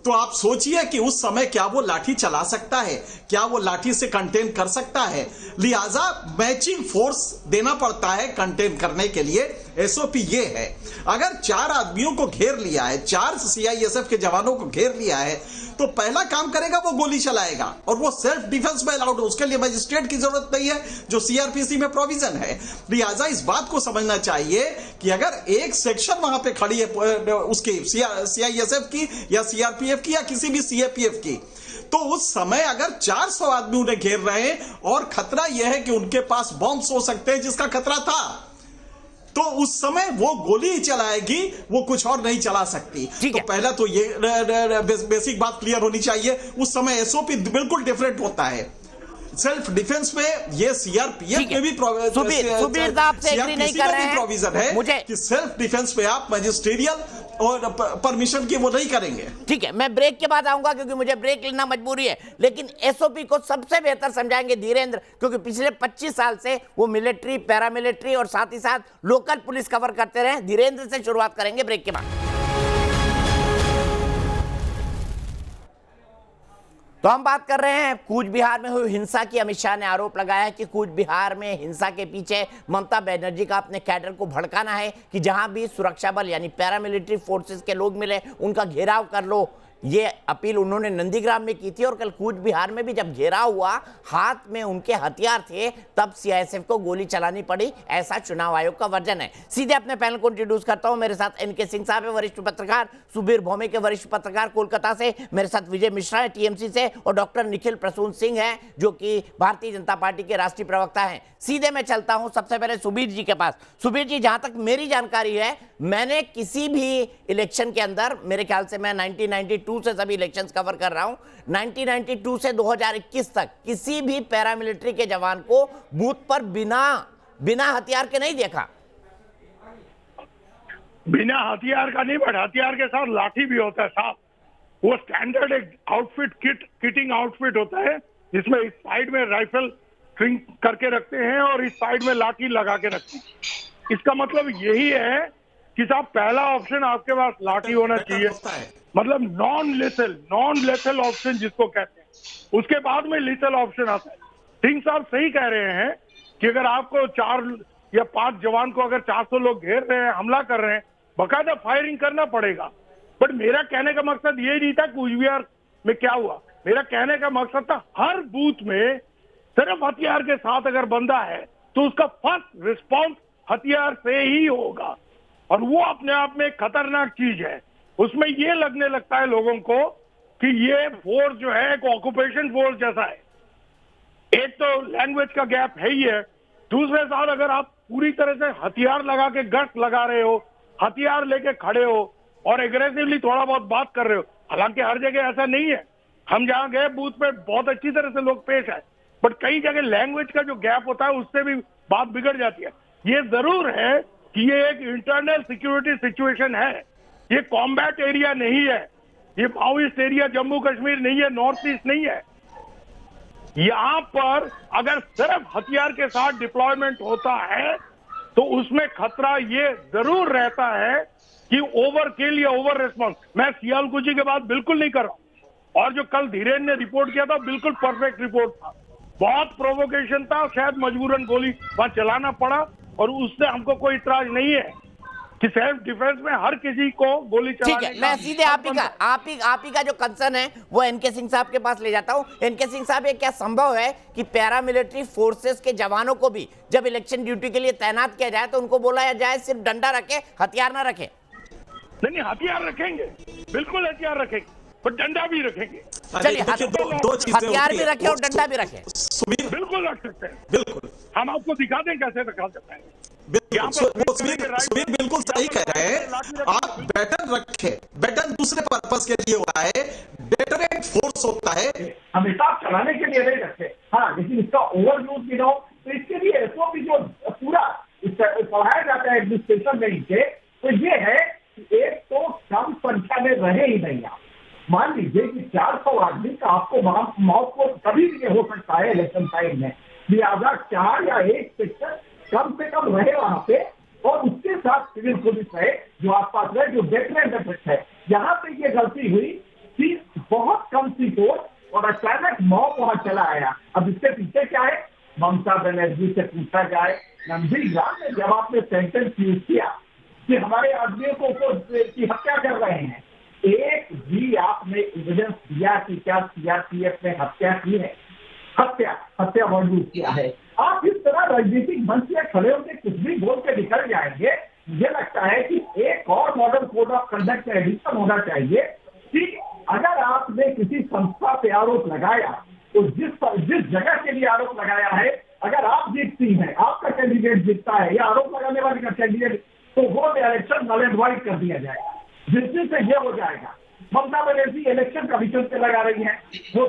तो आप सोचिए कि उस समय क्या वो लाठी चला सकता है, क्या वो लाठी से कंटेन कर सकता है। लिहाजा मैचिंग फोर्स देना पड़ता है कंटेन करने के लिए। एसओपी ये है, अगर 4 आदमियों को घेर लिया है, 4 सीआईएसएफ के जवानों को घेर लिया है, तो पहला काम करेगा वो गोली चलाएगा और वो सेल्फ डिफेंस में अलाउड है, उसके लिए मजिस्ट्रेट की जरूरत नहीं है जो सीआरपीसी में प्रोविजन है। लिहाजा इस बात को समझना चाहिए कि अगर एक सेक्शन वहां पे खड़ी है उसकी सीआईएसएफ की या सीआरपीएफ की या किसी भी सीएपीएफ की, तो उस समय अगर 400 आदमी उन्हें घेर रहे हैं और खतरा यह है कि उनके पास बॉम्ब्स हो सकते हैं जिसका खतरा था, तो उस समय वो गोली ही चलाएगी, वो कुछ और नहीं चला सकती। तो पहला तो ये बेसिक बात क्लियर होनी चाहिए। उस समय एसओपी बिल्कुल डिफरेंट होता है। सेल्फ डिफेंस में ये सीआरपीएफ में भी प्रोविजन है मुझे कि सेल्फ डिफेंस में आप मजिस्ट्रियल और परमिशन की वो नहीं करेंगे। ठीक है, मैं ब्रेक के बाद आऊंगा क्योंकि मुझे ब्रेक लेना मजबूरी है, लेकिन एसओपी को सबसे बेहतर समझाएंगे धीरेन्द्र, क्योंकि पिछले 25 साल से वो मिलिट्री, पैरामिलिट्री और साथ ही साथ लोकल पुलिस कवर करते रहे। धीरेन्द्र से शुरुआत करेंगे ब्रेक के बाद। तो हम बात कर रहे हैं कूच बिहार में हुई हिंसा की। अमित शाह ने आरोप लगाया है कि कूच बिहार में हिंसा के पीछे ममता बनर्जी का अपने कैडर को भड़काना है कि जहां भी सुरक्षा बल यानी पैरामिलिट्री फोर्सेस के लोग मिले उनका घेराव कर लो। ये अपील उन्होंने नंदीग्राम में की थी और कल कूच बिहार में भी जब घेराव हुआ, हाथ में उनके हथियार थे, तब सीआईएसएफ को गोली चलानी पड़ी। ऐसा चुनाव आयोग का वर्जन है। सीधे अपने पैनल को इंट्रोड्यूस करता हूं। मेरे साथ एनके सिंह साहब है, वरिष्ठ पत्रकार, सुबीर भौमिक के वरिष्ठ पत्रकार कोलकाता से, मेरे साथ विजय मिश्रा है टीएमसी से, और डॉक्टर निखिल प्रसून सिंह है जो कि भारतीय जनता पार्टी के राष्ट्रीय प्रवक्ता हैं। सीधे मैं चलता हूं सबसे पहले सुबीर जी के पास। सुबीर जी, जहां तक मेरी जानकारी है, मैंने किसी भी इलेक्शन के अंदर, मेरे ख्याल से मैं 1992 से सभी इलेक्शंस कवर कर रहा हूं, 1992 से 2021 तक किसी भी पैरामिलिट्री के जवान को बूथ पर बिना हथियार के नहीं देखा। बिना हथियार का नहीं, बट हथियार के साथ लाठी भी होता है साहब। वो स्टैंडर्ड एक आउटफिट किटिंग आउटफिट होता है जिसमें इस साइड में राइफल स्ट्रिंग करके रखते हैं और इस साइड में लाठी लगा के रखते हैं। इसका मतलब यही है कि साहब पहला ऑप्शन आपके पास लाठी होना चाहिए, मतलब नॉन लेथल ऑप्शन जिसको कहते हैं। उसके बाद में लेथल ऑप्शन आता है। सिंह साहब सही कह रहे हैं कि अगर आपको 4 या 5 जवान को अगर 400 लोग घेर रहे हैं, हमला कर रहे हैं, बकायदा फायरिंग करना पड़ेगा। बट मेरा कहने का मकसद ये नहीं था कूच बिहार में क्या हुआ। मेरा कहने का मकसद था हर बूथ में सिर्फ हथियार के साथ अगर बंदा है तो उसका फर्स्ट रिस्पॉन्स हथियार से ही होगा, और वो अपने आप में खतरनाक चीज है। उसमें ये लगने लगता है लोगों को कि ये फोर्स जो है एक ऑक्यूपेशन फोर्स जैसा है। एक तो लैंग्वेज का गैप है ही है, दूसरे साथ अगर आप पूरी तरह से हथियार लगा के गश्त लगा रहे हो, हथियार लेके खड़े हो और एग्रेसिवली थोड़ा बहुत बात कर रहे हो, हालांकि हर जगह ऐसा नहीं है, हम जहां गए बूथ पे बहुत अच्छी तरह से लोग पेश आए, बट कई जगह लैंग्वेज का जो गैप होता है उससे भी बात बिगड़ जाती है। ये जरूर है कि ये एक इंटरनल सिक्योरिटी सिचुएशन है, ये कॉम्बैट एरिया नहीं है, ये माओइस्ट एरिया जम्मू कश्मीर नहीं है, नॉर्थ ईस्ट नहीं है। यहां पर अगर सिर्फ हथियार के साथ डिप्लॉयमेंट होता है तो उसमें खतरा ये जरूर रहता है कि ओवर किल या ओवर रिस्पॉन्स। मैं सियालकुची की बात बिल्कुल नहीं कर रहा हूं, और जो कल धीरेन ने रिपोर्ट किया था बिल्कुल परफेक्ट रिपोर्ट था, बहुत प्रोवोकेशन था, शायद मजबूरन गोली वहां चलाना पड़ा और उससे हमको कोई इतराज नहीं है कि सेल्फ डिफेंस में हर किसी को गोली ठीक चलाने है, मैं सीधे आप ही का जो कंसर्न है वो एनके सिंह साहब के पास ले जाता हूं। एनके सिंह साहब, ये क्या संभव है कि पैरामिलिट्री फोर्सेस के जवानों को भी जब इलेक्शन ड्यूटी के लिए तैनात किया जाए तो उनको बोला जाए सिर्फ डंडा रखे, हथियार ना रखे? नहीं, हथियार रखेंगे, बिल्कुल हथियार रखेंगे, पर डंडा भी रखेंगे। चलिए, हथियार भी रखे और डंडा भी रखे, बिल्कुल रख सकते हैं। बिल्कुल, हम आपको दिखा दें कैसे रखा सकते हैं। सुबीर बिल्कुल सही कह रहे हैं। आप बैटन रखे, बैटन दूसरे पर्पस के लिए होता है, डेटरेंट फोर्स होता है, हमेशा चलाने के लिए नहीं रखे। हाँ, लेकिन इसका ओवर यूज भी ना हो, तो इसके लिए एसओपी जो पूरा पढ़ाया जाता है एडमिनिस्ट्रेशन में इनके, तो ये है कि एक तो कम संख्या में रहे ही नहीं आप। मान लीजिए कि 400 आदमी का आपको मौत को कभी भी हो सकता है इलेक्शन टाइम में, लिहाजा 4 या 1 सेक्टर कम से कम रहे वहां पे, और उसके साथ सिविल पुलिस है जो आसपास रहे, जो डेटरेंट इफेक्ट है। यहाँ पे ये गलती हुई कि बहुत कम सी फोर्स और अचानक मॉब वहां चला आया। अब इसके पीछे क्या है? ममता बनर्जी से पूछा जाए, नंदीग्राम में जब आपने सेंटेंस यूज किया कि हमारे आदमियों को की हत्या कर रहे हैं, एक भी आपने एविडेंस दिया कि क्या सीआरपीएफ ने हत्या की है? हत्या मौजूद किया है। आप इस तरह राजनीतिक मंच से खड़े होकर कुछ भी बोल के निकल जाएंगे। मुझे लगता है कि एक और मॉडल कोड ऑफ कंडक्ट में एडिशन होना चाहिए कि अगर आपने किसी संस्था पे आरोप लगाया तो जिस जगह के लिए आरोप लगाया है, अगर आप जीतती हैं, आपका कैंडिडेट जीतता है या आरोप लगाने वाले का कैंडिडेट, तो वो इलेक्शन नल एंड वाइड कर दिया जाएगा, जिससे से ये हो जाएगा। ममता बनर्जी इलेक्शन कमीशन से लगा रही है, वो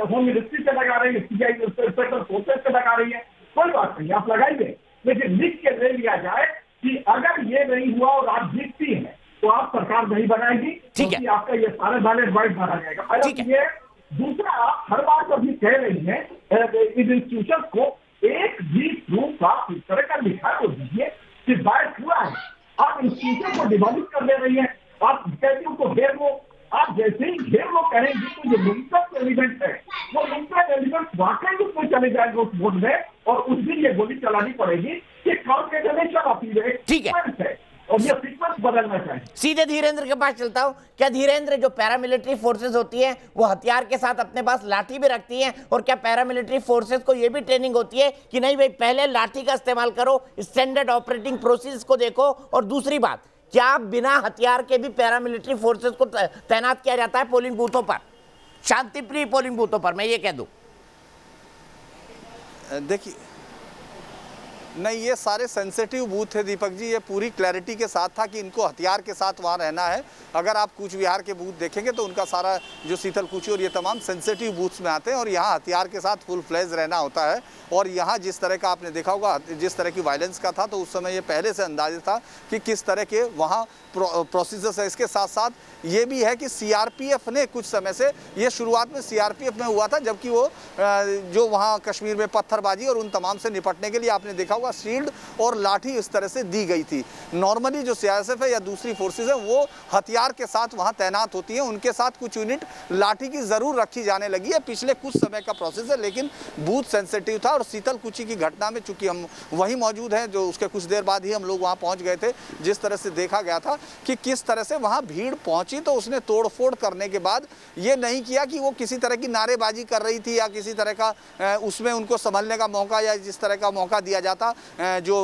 होम मिनिस्ट्री से लगा रही है, सीआई स्पेशल फोर्सेस से लगा रही है, कोई बात नहीं, आप लगाइए, लेकिन लिख के ले लिया जाए कि अगर ये नहीं हुआ और आप जीतती हैं तो आप सरकार नहीं बनाएगी, क्योंकि आपका ये सारे बैलेट वाइट माना जाएगा। पहले ये, दूसरा, आप हर बार जब भी कह रही हैं इन इंस्टीट्यूशन को एक भी प्रूफ आप इस तरह का लिखा तो दीजिए कि बैट हुआ है। आप इंस्टीट्यूशन को डिमोलिश कर दे रही हैं, आप कहती उनको घेर लो, आप जैसे ही घेर लो करेंगे तो जो लिंकअप एलिमेंट है वो लिंकअप एलिमेंट वाकई उसमें चले जाएंगे उस वोट में, और उस दिन ये गोली चलानी पड़ेगी कि कॉन्ग्रेचुलेशन ऑफ ठीक है, और ये सीक्वेंस बदलना चाहिए। सीधे धीरेन्द्र के पास चलता हूं। क्या धीरेन्द्र, जो पैरामिलिट्री फोर्सेस होती हैं वो हथियार के साथ अपने पास लाठी भी रखती हैं, और क्या पैरामिलिट्री फोर्सेस को ये भी ट्रेनिंग होती है कि नहीं भाई पहले लाठी का इस्तेमाल करो, स्टैंडर्ड ऑपरेटिंग प्रोसेस को देखो? और दूसरी बात, क्या बिना हथियार के भी पैरामिलिट्री फोर्सेस को तैनात किया जाता है पोलिंग बूथों पर, शांतिप्रिय पोलिंग बूथों पर? मैं ये कह दूं, देखिए, नहीं, ये सारे सेंसिटिव बूथ थे दीपक जी, ये पूरी क्लैरिटी के साथ था कि इनको हथियार के साथ वहाँ रहना है। अगर आप कूच बिहार के बूथ देखेंगे तो उनका सारा जो शीतलकुची और ये तमाम सेंसिटिव बूथ्स में आते हैं, और यहाँ हथियार के साथ फुल फ्लेज रहना होता है। और यहाँ जिस तरह का आपने देखा होगा, जिस तरह की वायलेंस का था, तो उस समय ये पहले से अंदाजा था कि किस तरह के वहाँ प्रोसीजर्स है। इसके साथ साथ ये भी है कि सीआरपीएफ ने कुछ समय से, ये शुरुआत में सीआरपीएफ में हुआ था, जबकि वो जो वहाँ कश्मीर में पत्थरबाजी और उन तमाम से निपटने के लिए आपने देखा होगा शील्ड और लाठी इस तरह से दी गई थी। नॉर्मली जो सीआरएसएफ है या दूसरी फोर्सेज है वो हथियार के साथ वहाँ तैनात होती हैं, उनके साथ कुछ यूनिट लाठी की ज़रूर रखी जाने लगी है, पिछले कुछ समय का प्रोसेस है। लेकिन बूथ सेंसिटिव था, और शीतलकुची की घटना में चूंकि हम वहीं मौजूद हैं, जो उसके कुछ देर बाद ही हम लोग वहाँ पहुँच गए थे, जिस तरह से देखा गया था कि किस तरह से वहाँ भीड़ पहुँची, तो उसने तोड़फोड़ करने के बाद ये नहीं किया कि वो किसी तरह की नारेबाजी कर रही थी या किसी तरह का उसमें उनको संभलने का मौका या जिस तरह का मौका दिया जाता जो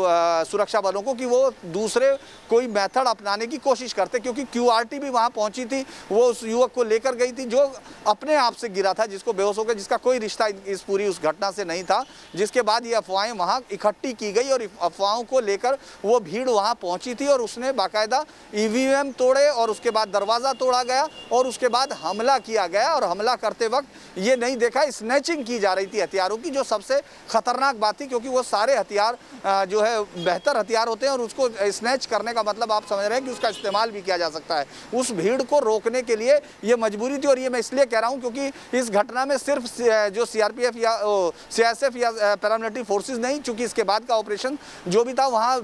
सुरक्षा बलों को, कि वो दूसरे कोई मेथड अपनाने की कोशिश करते, क्योंकि क्यूआरटी भी वहाँ पहुँची थी, वो उस युवक को लेकर गई थी जो अपने आप से गिरा था, जिसको बेहोश हो गया, जिसका कोई रिश्ता इस पूरी उस घटना से नहीं था। जिसके बाद ये अफवाहें वहाँ इकट्ठी की गई और अफवाहों को लेकर वो भीड़ वहाँ पहुँची थी, और उसने बाकायदा ईवीएम तोड़े, और उसके बाद दरवाज़ा तोड़ा गया, और उसके बाद हमला किया गया। और हमला करते वक्त ये नहीं देखा, स्नैचिंग की जा रही थी हथियारों की, जो सबसे खतरनाक बात थी, क्योंकि वो सारे हथियार हथियार जो है बेहतर हथियार होते हैं और उसको स्नैच करने का मतलब आप समझ रहे हैं कि उसका इस्तेमाल भी किया जा सकता है। उस भीड़ को रोकने के लिए ये मजबूरी थी और ये मैं इसलिए कह रहा हूँ क्योंकि इस घटना में सिर्फ जो सीआरपीएफ या सीआईएसएफ या पैरामिलिट्री फोर्सेस नहीं, चूंकि इसके बाद का ऑपरेशन जो भी था वहाँ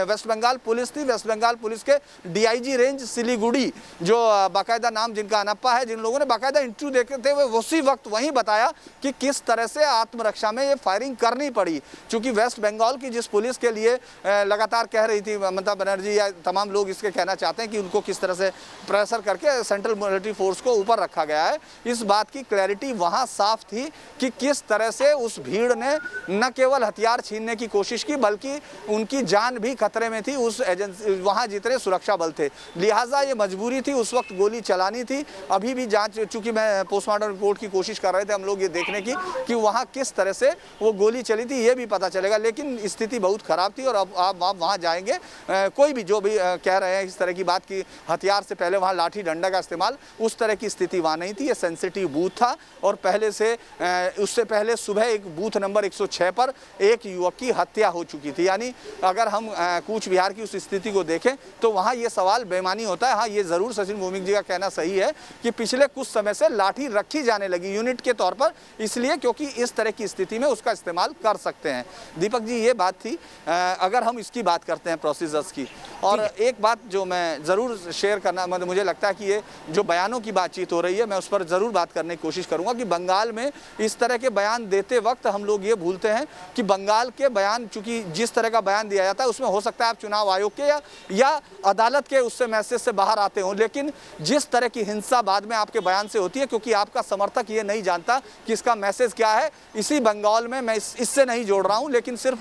वेस्ट बंगाल पुलिस थी। वेस्ट बंगाल पुलिस के डीआईजी रेंज सिलीगुड़ी जो बाकायदा नाम जिनका अनप्पा है, जिन लोगों ने बाकायदा इंटरव्यू देते हुए उसी वक्त वहीं बताया कि किस तरह से आत्मरक्षा में ये फायरिंग करनी पड़ी। चूंकि वेस्ट बंगाल की जिस पुलिस के लिए लगातार कह रही थी ममता बनर्जी या तमाम लोग इसके कहना चाहते हैं कि उनको किस तरह से प्रेशर करके सेंट्रल मिलिट्री फोर्स को ऊपर रखा गया है, इस बात की क्लैरिटी वहां साफ थी कि किस तरह से उस भीड़ ने न केवल हथियार छीनने की कोशिश की बल्कि उनकी जान भी खतरे में थी। उस एजेंसी वहां जितने सुरक्षा बल थे, लिहाजा ये मजबूरी थी उस वक्त गोली चलानी थी। अभी भी जांच, चूंकि मैं पोस्टमार्टम रिपोर्ट की कोशिश कर रहे थे हम लोग ये देखने की कि वहां किस तरह से वो गोली चली थी ये भी पता चलेगा, लेकिन स्थिति बहुत खराब थी। और अब आप वहां जाएंगे, कोई भी जो भी कह रहे हैं इस तरह की बात की हथियार से पहले वहां लाठी डंडा का इस्तेमाल, उस तरह की स्थिति वहां नहीं थी। ये सेंसिटिव बूथ था और पहले से उससे पहले सुबह एक बूथ नंबर 106 पर एक युवक की हत्या हो चुकी थी। यानी अगर हम कूच बिहार की उस स्थिति को देखें तो वहां ये सवाल बेमानी होता है। हाँ, ये जरूर सचिन भौमिक जी का कहना सही है कि पिछले कुछ समय से लाठी रखी जाने लगी यूनिट के तौर पर, इसलिए क्योंकि इस तरह की स्थिति में उसका इस्तेमाल कर सकते हैं। दीपक जी, ये बात थी। अगर हम इसकी बात करते हैं प्रोसीजर्स की, और एक बात जो मैं ज़रूर शेयर करना, मतलब मुझे लगता है कि ये जो बयानों की बातचीत हो रही है मैं उस पर ज़रूर बात करने की कोशिश करूंगा कि बंगाल में इस तरह के बयान देते वक्त हम लोग ये भूलते हैं कि बंगाल के बयान, चूंकि जिस तरह का बयान दिया जाता है उसमें हो सकता है आप चुनाव आयोग के या अदालत के उससे मैसेज से बाहर आते हो, लेकिन जिस तरह की हिंसा बाद में आपके बयान से होती है, क्योंकि आपका समर्थक ये नहीं जानता कि इसका मैसेज क्या है। इसी बंगाल में मैं इससे नहीं जोड़ रहा हूँ, लेकिन सिर्फ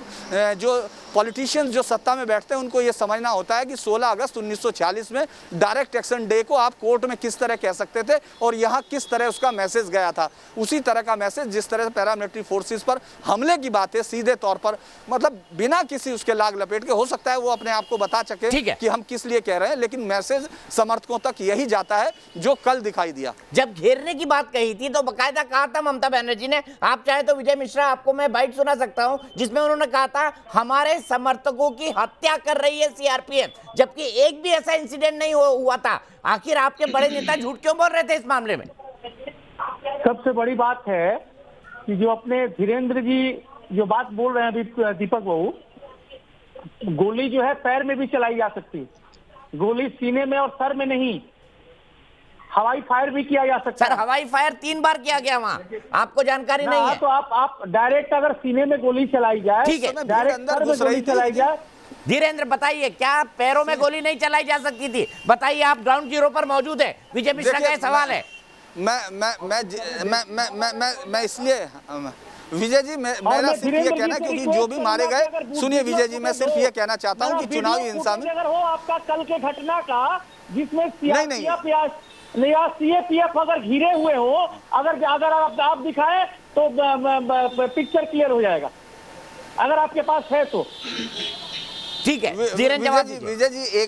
जो पॉलिटिशियंस जो सत्ता में बैठते हैं उनको ये समझना होता है कि 16 अगस्त 1940 में डायरेक्ट एक्शन डे को आप कोर्ट में किस तरह कह सकते थे और यहाँ किस तरह उसका मैसेज गया था। उसी तरह का मैसेज जिस तरह से पैरामिलिट्री फोर्सेस पर हमले की बात है सीधे तौर पर, मतलब बिना किसी उसके लाग लपेट के, हो सकता है वो अपने आप को बता सके कि हम किस लिए कह रहे हैं, लेकिन मैसेज समर्थकों तक यही जाता है जो कल दिखाई दिया। जब घेरने की बात कही थी तो बकायदा कहा था ममता बनर्जी ने, आप चाहे तो विजय मिश्रा आपको मैं बाइट सुना सकता हूं, जिसमें उन्होंने कहा था हमारे समर्थकों की हत्या कर रही है सीआरपीएफ, जबकि एक भी ऐसा इंसिडेंट नहीं हुआ था। आखिर आपके बड़े नेता झूठ क्यों बोल रहे थे इस मामले में? सबसे बड़ी बात है कि जो अपने धीरेन्द्र जी जो बात बोल रहे हैं दीपक बाबू, गोली जो है पैर में भी चलाई जा सकती है, गोली सीने में और सर में नहीं, हवाई फायर भी किया जा सकता है। सर, हवाई फायर 3 बार किया गया वहां, आपको जानकारी नहीं है? तो आप डायरेक्ट अगर सीने में गोली चलाई जाए, ठीक है, डायरेक्ट सर में गोली चलाई जाए। धीरेन्द्र बताइए, क्या पैरों में गोली नहीं चलाई जा सकती थी? बताइए, आप ग्राउंड जीरो पर मौजूद है। विजय मिश्रा का सवाल है। मैं इसलिए विजय जी मेरा सिर्फ ये कहना, क्योंकि जो भी मारे गए, सुनिए विजय जी, मैं सिर्फ ये कहना चाहता हूँ कि चुनावी हिंसा में अगर हो आपका कल के घटना का जिसमें सीएपीएफ अगर घिरे हुए हो, अगर आप दिखाए तो पिक्चर क्लियर हो जाएगा, अगर आपके पास है तो। ठीक है, विजय जी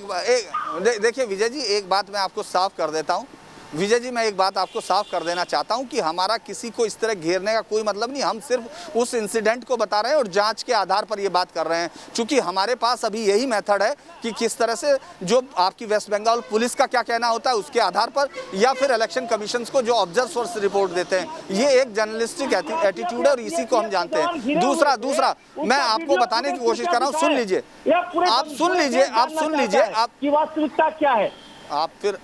देखिए विजय जी, एक बात मैं आपको साफ कर देता हूँ। विजय जी, मैं एक बात आपको साफ कर देना चाहता हूं कि हमारा किसी को इस तरह घेरने का कोई मतलब नहीं। हम सिर्फ उस इंसिडेंट को बता रहे हैं और जांच के आधार पर ये बात कर रहे हैं, क्योंकि हमारे पास अभी यही मेथड है कि किस तरह से जो आपकी वेस्ट बंगाल पुलिस का क्या कहना होता है उसके आधार पर, या फिर इलेक्शन कमीशन को जो ऑब्जर्वर्स रिपोर्ट देते हैं, ये एक जर्नलिस्टिक एटीट्यूड है और इसी को हम जानते हैं। दूसरा मैं आपको बताने की कोशिश कर रहा हूँ, सुन लीजिए, आप सुन लीजिए आपकी वास्तविकता क्या है। आप फिर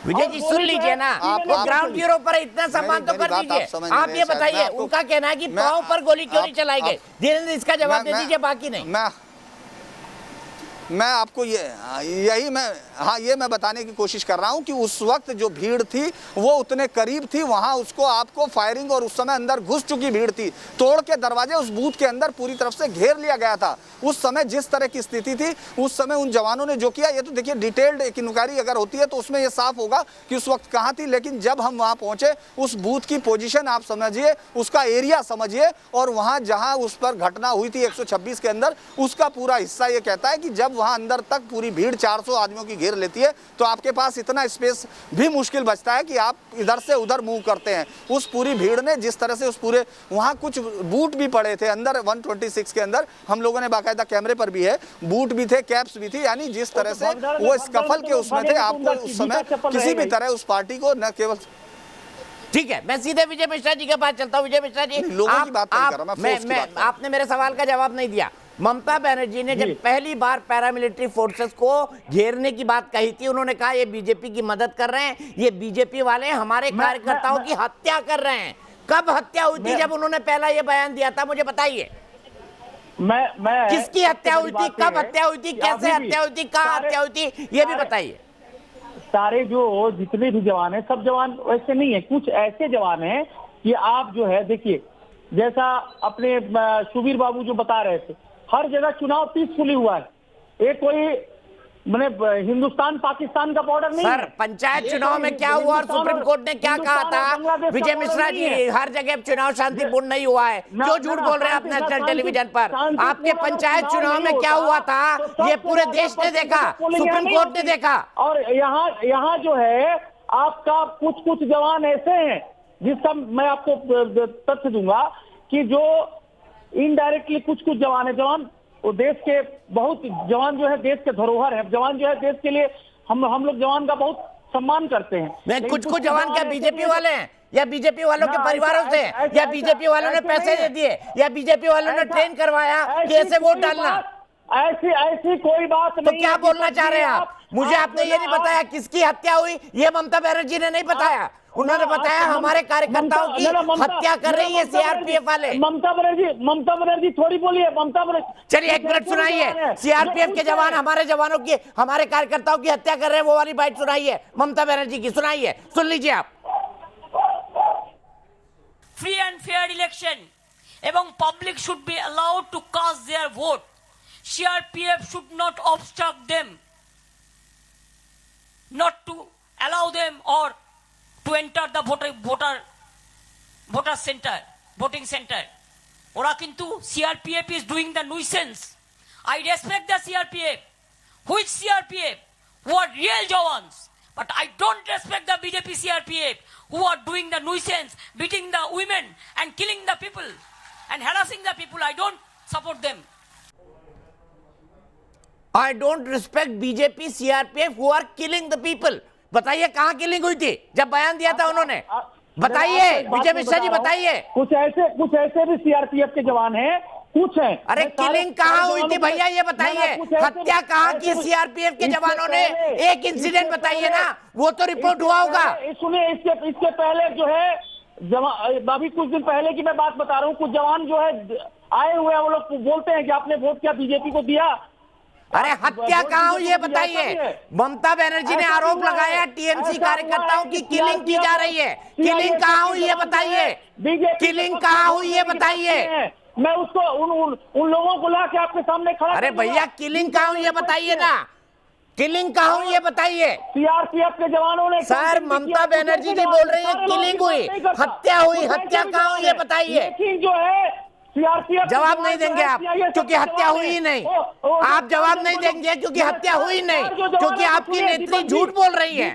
विजय जी सुन लीजिए ना, वो ग्राउंड जीरो पर इतना सम्मान तो कर दीजिए। आप ये बताइए, उनका कहना है कि पांव पर गोली क्यों नहीं चलाई गई? धीरेन्द्र इसका जवाब दे दीजिए, बाकी नहीं। मैं आपको ये मैं बताने की कोशिश कर रहा हूं कि उस वक्त जो भीड़ थी वो उतने करीब थी, वहां उसको आपको फायरिंग, और उस समय अंदर घुस चुकी भीड़ थी, तोड़ के दरवाजे उस बूथ के अंदर पूरी तरफ से घेर लिया गया था। उस समय जिस तरह की स्थिति थी, उस समय उन जवानों ने जो किया, ये तो देखिए डिटेल्ड एक इंक्वायरी अगर होती है तो उसमें ये साफ होगा कि उस वक्त कहाँ थी। लेकिन जब हम वहां पहुंचे, उस बूथ की पोजीशन आप समझिए, उसका एरिया समझिए, और वहां जहां उस पर घटना हुई थी 126 के अंदर, उसका पूरा हिस्सा ये कहता है कि जब वहां अंदर तक पूरी भीड़ 400 आदमियों की घेर लेती है, तो आपके पास इतना स्पेस भी मुश्किल बचता है कि आप इधर से उधर मूव करते हैं। उस पूरी भीड़ ने जिस तरह से उस पूरे, वहां कुछ बूट भी पड़े थे अंदर 126 के अंदर, हम लोगों ने बाकायदा कैमरे पर भी है, बूट भी थे, कैप्स भी थी, यानी जिस तरह से वो स्कफल के उसमें थे, आपको उस समय किसी भी तरह उस पार्टी को न केवल। ठीक है, मैं सीधे विजय मिश्रा जी के पास चलता हूं। विजय मिश्रा जी, लोगों की बात नहीं कर रहा, मैं फोर्स की बात कर रहा हूं। आपने मेरे सवाल का जवाब नहीं दिया। ममता बनर्जी ने जब पहली बार पैरामिलिट्री फोर्सेस को घेरने की बात कही थी, उन्होंने कहा ये बीजेपी की मदद कर रहे हैं, ये बीजेपी वाले हमारे कार्यकर्ताओं की हत्या कर रहे हैं। कब हत्या हुई थी जब उन्होंने पहला ये बयान दिया था, मुझे बताइए। मैं किसकी हत्या हुई थी, कब हत्या हुई थी, कैसे हत्या हुई थी, कहाँ हत्या हुई थी, ये भी बताइए। सारे जो जितने भी जवान हैं, सब जवान वैसे नहीं है, कुछ ऐसे जवान हैं कि आप जो है देखिए, जैसा अपने सुबीर बाबू जो बता रहे थे, हर जगह चुनाव पीसफुली हुआ है। ये कोई मैंने हिंदुस्तान पाकिस्तान का बॉर्डर नहीं सर, है। पंचायत चुनाव में क्या हुआ और सुप्रीम कोर्ट ने क्या कहा था? विजय मिश्रा जी, हर जगह चुनाव शांतिपूर्ण नहीं हुआ है, क्यों झूठ बोल रहे हैं आप नेशनल टेलीविजन पर? आपके पंचायत चुनाव में क्या हुआ था, ये पूरे देश ने देखा, सुप्रीम कोर्ट ने देखा। और यहाँ जो है आपका कुछ जवान ऐसे हैं जिसका मैं आपको तथ्य दूंगा कि जो इनडायरेक्टली कुछ जवान है, जवान वो देश के बहुत जवान जो है देश के धरोहर है, जवान जो है देश के लिए हम लोग जवान का बहुत सम्मान करते हैं। मैं कुछ जवान क्या बीजेपी वाले हैं, या बीजेपी वालों के परिवारों से, या बीजेपी वालों ने पैसे दे दिए, या बीजेपी वालों ने ट्रेन करवाया कि ऐसे वोट डालना? ऐसी कोई बात नहीं। तो क्या बोलना चाह रहे हैं आप? मुझे आपने ये नहीं बताया किसकी हत्या हुई, ये ममता बनर्जी ने नहीं बताया। उन्होंने बताया हमारे कार्यकर्ताओं की हत्या कर रही है सीआरपीएफ वाले। ममता बनर्जी थोड़ी बोली है। ममता बनर्जी, चलिए एक मिनट सुनाइए, सीआरपीएफ के जवान हमारे जवानों की, हमारे कार्यकर्ताओं की हत्या कर रहे हैं, वो वाली बाइट सुनाइए ममता बनर्जी की, सुनाइए, सुन लीजिए आप। फ्री एंड फेयर इलेक्शन এবং public should be allowed to cast their vote. CRPF should not obstruct them, not to allow them or to enter the voter center, voting center. ওরা কিন্তু CRPF is doing the nuisance. I respect the CRPF. Which CRPF? Who are real Jawans. But I don't respect the BJP CRPF who are doing the nuisance, beating the women and killing the people and harassing the people. I don't support them. I don't respect BJP CRPF who are killing the people. बताइए कहाँ killing हुई थी जब बयान दिया था उन्होंने? बताइए विजय मिश्रा जी, बताइए। कुछ ऐसे भी सीआरपीएफ के जवान हैं, कुछ हैं। अरे किलिंग कहाँ हुई थी भैया, ये बताइए। हत्या कहाँ की सीआरपीएफ के जवानों ने? एक इंसिडेंट बताइए ना, वो तो रिपोर्ट हुआ होगा। सुनिए, इसके पहले जो है अभी कुछ दिन पहले की मैं बात बता रहा हूँ, कुछ जवान जो है आए हुए हैं, वो लोग बोलते हैं कि आपने वोट क्या बीजेपी को दिया। अरे हत्या कहाँ हुई ये बताइए। ममता बनर्जी ने आरोप लगाया टीएमसी कार्यकर्ताओं की किलिंग की जा रही है। किलिंग कहाँ हुई ये बताइए, किलिंग कहाँ हुई ये बताइए। मैं उसको उन लोगों को ला के आपके सामने खड़ा। अरे भैया किलिंग कहाँ हुई ये बताइए ना, किलिंग कहाँ हुई ये बताइए। सीआरपीएफ के जवानों ने। सर ममता बनर्जी जी बोल रही है किलिंग हुई, हत्या हुई, हत्या कहाँ हुई ये बताइए। जो है सीआरपीएफ जवाब नहीं देंगे आप क्योंकि हत्या हुई ही नहीं। आप जवाब नहीं देंगे क्योंकि हत्या हुई नहीं, क्योंकि आपकी नेत्री झूठ बोल रही है।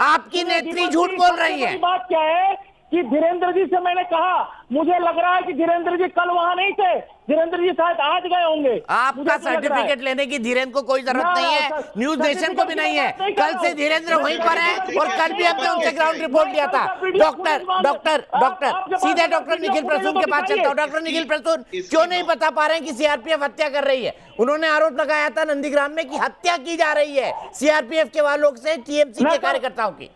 आपकी नेत्री झूठ बोल रही है। बात क्या है कि धीरेन्द्र जी से मैंने कहा, मुझे लग रहा है कि धीरेन्द्र जी कल वहां नहीं थे, धीरेन्द्र जी शायद आज गए होंगे। आपका सर्टिफिकेट लेने की धीरेन्द्र को कोई जरूरत नहीं है, न्यूज नेशन को भी नहीं है। कल से धीरेन्द्र वहीं पर है और कल भी हमने उनसे ग्राउंड रिपोर्ट लिया था। डॉक्टर सीधे डॉक्टर निखिल प्रसून के पास चलता हूँ। डॉक्टर निखिल प्रसून क्यों नहीं बता पा रहे हैं कि सीआरपीएफ हत्या कर रही है? उन्होंने आरोप लगाया था नंदीग्राम में कि हत्या की जा रही है सीआरपीएफ के वालों से टीएमसी के कार्यकर्ताओं की।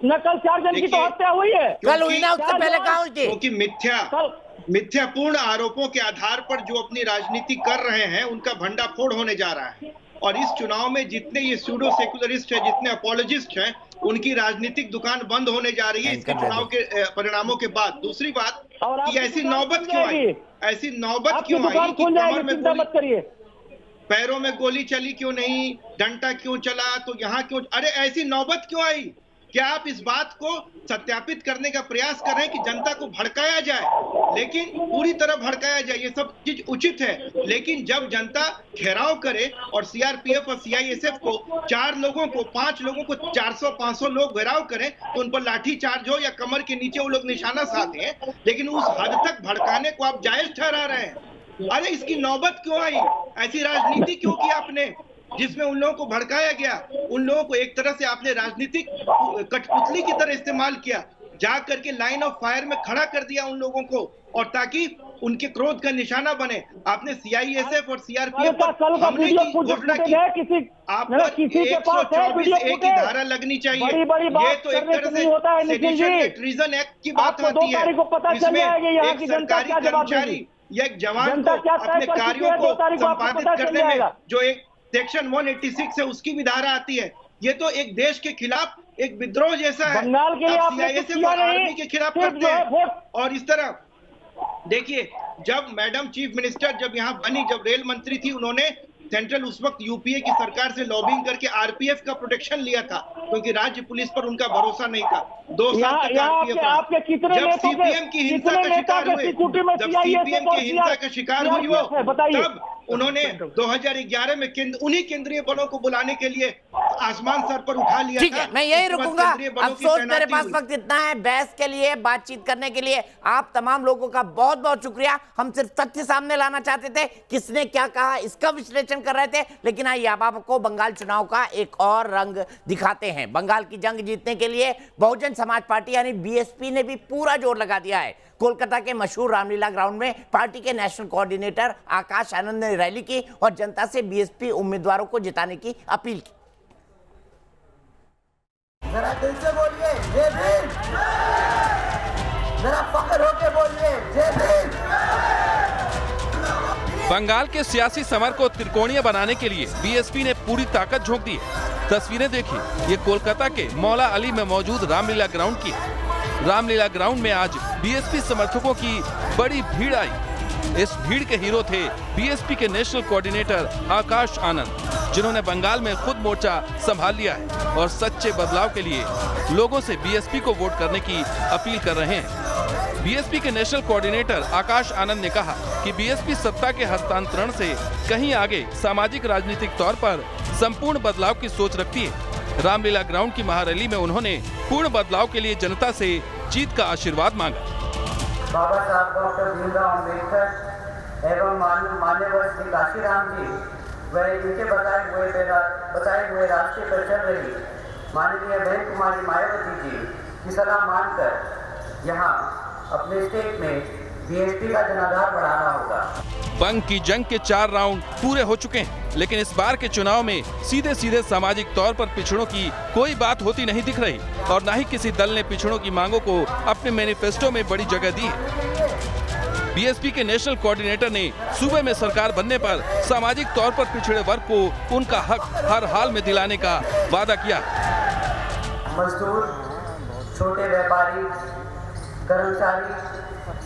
न कल 4 जन की तो हत्या हुई है, कल हुई ना, उससे पहले कहाँ हुई थी? क्योंकि मिथ्यापूर्ण आरोपों के आधार पर जो अपनी राजनीति कर रहे हैं उनका भंडाफोड़ होने जा रहा है। और इस चुनाव में जितने ये सूडो सेकुलरिस्ट हैं, जितने अपोलोजिस्ट हैं, उनकी राजनीतिक दुकान बंद होने जा रही है इसके चुनाव के परिणामों के बाद। दूसरी बात कि ऐसी नौबत क्यों आई, ऐसी नौबत क्यों आई कि कमर में गोली, पैरों में गोली चली क्यों नहीं, डंडा क्यों चला, तो यहाँ क्यों, अरे ऐसी नौबत क्यों आई क्या आप इस बात को सत्यापित करने का प्रयास कर रहे हैं कि जनता को भड़काया जाए, लेकिन पूरी तरह भड़काया जाए, ये सब चीज उचित है, लेकिन जब जनता घेराव करे और सीआरपीएफ और सीआईएसएफ को 4 लोगों को 5 लोगों को 400-500 लोग घेराव करें तो उन पर लाठी चार्ज हो या कमर के नीचे वो लोग निशाना साधे हैं, लेकिन उस हद तक भड़काने को आप जायज ठहरा रहे हैं। अरे इसकी नौबत क्यों आई? ऐसी राजनीति क्यों की आपने जिसमें उन लोगों को भड़काया गया? उन लोगों को एक तरह से आपने राजनीतिक कठपुतली की तरह इस्तेमाल किया, जा करके लाइन ऑफ फायर में खड़ा कर दिया उन लोगों को, और ताकि उनके क्रोध का निशाना बने। आपने सीआईएसएफ और सीआरपीएफ पर हमले की घोषणा की, आप पर 124 की धारा लगनी चाहिए। ये तो एक तरह से सेडिशन या ट्रीजन एक्ट की बात आती है, जिसमें एक सरकारी कर्मचारी या एक जवान को अपने कार्यों को संपादित करने में जो एक सेक्शन 186 है उसकी भी धारा आती है। ये तो एक देश के खिलाफ एक विद्रोह जैसा है। बंगाल के लिए सीआईएसएफ और आर्मी के खिलाफ करते हैं। और इस तरह देखिए, जब मैडम चीफ मिनिस्टर जब यहाँ बनी, जब रेल मंत्री थी, उन्होंने सेंट्रल उस वक्त यूपीए की सरकार से लॉबिंग करके आरपीएफ का प्रोटेक्शन लिया था, क्योंकि राज्य पुलिस पर उनका भरोसा नहीं था। 2 साल तक आरपीएफ जब सीपीएम की हिंसा का शिकार हुए, जब सीपीएम की हिंसा का शिकार हुई वो, तब उन्होंने 2011 में उन्हीं केंद्रीय बलों को बुलाने के लिए आसमान सर पर उठा लिया। ठीक है, मैं यही रुकूंगा। अफसोस मेरे पास वक्त इतना है बहस के लिए, बातचीत करने के लिए। आप तमाम लोगों का बहुत बहुत शुक्रिया। हम सिर्फ तथ्य सामने लाना चाहते थे, किसने क्या कहा इसका विश्लेषण कर रहे थे। लेकिन आइए अब आपको बंगाल चुनाव का एक और रंग दिखाते हैं। बंगाल की जंग जीतने के लिए बहुजन समाज पार्टी यानी बीएसपी ने भी पूरा जोर लगा दिया है। कोलकाता के मशहूर रामलीला ग्राउंड में पार्टी के नेशनल कोऑर्डिनेटर आकाश आनंद ने रैली की और जनता से बीएसपी उम्मीदवारों को जिताने की अपील की। जरा दिल से बोलिए जय भीम, जरा फख्र होके बोलिए जय भीम। बंगाल के सियासी समर को त्रिकोणीय बनाने के लिए बीएसपी ने पूरी ताकत झोंक दी है। तस्वीरें देखिए, ये कोलकाता के मौला अली में मौजूद रामलीला ग्राउंड की। रामलीला ग्राउंड में आज बीएसपी समर्थकों की बड़ी भीड़ आई। इस भीड़ के हीरो थे बीएसपी के नेशनल कोऑर्डिनेटर आकाश आनंद, जिन्होंने बंगाल में खुद मोर्चा संभाल लिया है और सच्चे बदलाव के लिए लोगों से बीएसपी को वोट करने की अपील कर रहे हैं। बीएसपी के नेशनल कोऑर्डिनेटर आकाश आनंद ने कहा कि बीएसपी सत्ता के हस्तांतरण से कहीं आगे सामाजिक राजनीतिक तौर पर संपूर्ण बदलाव की सोच रखती है। रामलीला ग्राउंड की महारैली में उन्होंने पूर्ण बदलाव के लिए जनता से जीत का आशीर्वाद मांगा। बाबा साहब डॉक्टर भीमराव अम्बेडकर एवं मान्यवर श्री काशीराम जी व इनके बताए हुए रास्ते पर चल रही माननीय बहन कुमारी मायावती जी की सलाह मानकर यहाँ अपने स्टेट में बीएसपी का जनाधार बढ़ाना होगा। बंग की जंग के 4 राउंड पूरे हो चुके हैं, लेकिन इस बार के चुनाव में सीधे सीधे सामाजिक तौर पर पिछड़ों की कोई बात होती नहीं दिख रही और न ही किसी दल ने पिछड़ों की मांगों को अपने मैनिफेस्टो में बड़ी जगह दी है। बीएसपी के नेशनल कोऑर्डिनेटर ने सूबे में सरकार बनने पर सामाजिक तौर पर पिछड़े वर्ग को उनका हक हर हाल में दिलाने का वादा किया। मजदूर, छोटे व्यापारी, कर्मचारी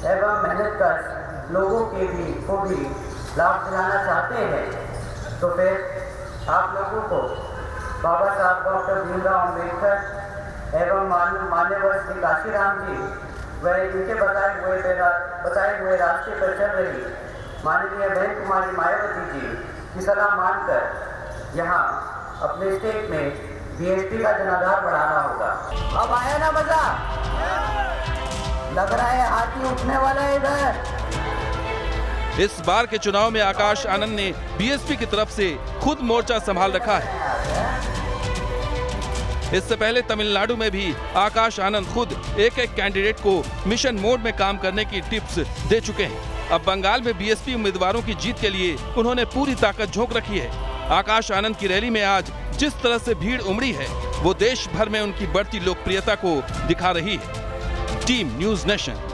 एवं मेहनतकश लोगों को भी लाभ दिलाना चाहते हैं तो फिर आप लोगों को बाबा साहब डॉक्टर भीमराव अम्बेडकर एवं मान्यवर श्री काशीराम जी व इनके बताए हुए रास्ते पर चल रही माननीय बहन कुमारी मायावती जी की सलाह मानकर यहाँ अपने स्टेट में बीएसपी का जनाधार बढ़ाना होगा। अब आया ना मजा, लग रहा है हाथी उठने वाला है इधर। इस बार के चुनाव में आकाश आनंद ने बीएसपी की तरफ से खुद मोर्चा संभाल रखा है। इससे पहले तमिलनाडु में भी आकाश आनंद खुद एक कैंडिडेट को मिशन मोड में काम करने की टिप्स दे चुके हैं। अब बंगाल में बीएसपी उम्मीदवारों की जीत के लिए उन्होंने पूरी ताकत झोंक रखी है। आकाश आनंद की रैली में आज जिस तरह से भीड़ उमड़ी है वो देश भर में उनकी बढ़ती लोकप्रियता को दिखा रही है। Team news nation.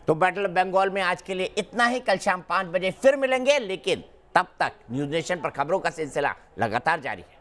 तो बैटल ऑफ बंगाल में आज के लिए इतना ही। कल शाम 5 बजे फिर मिलेंगे, लेकिन तब तक न्यूज़ नेशन पर खबरों का सिलसिला लगातार जारी है।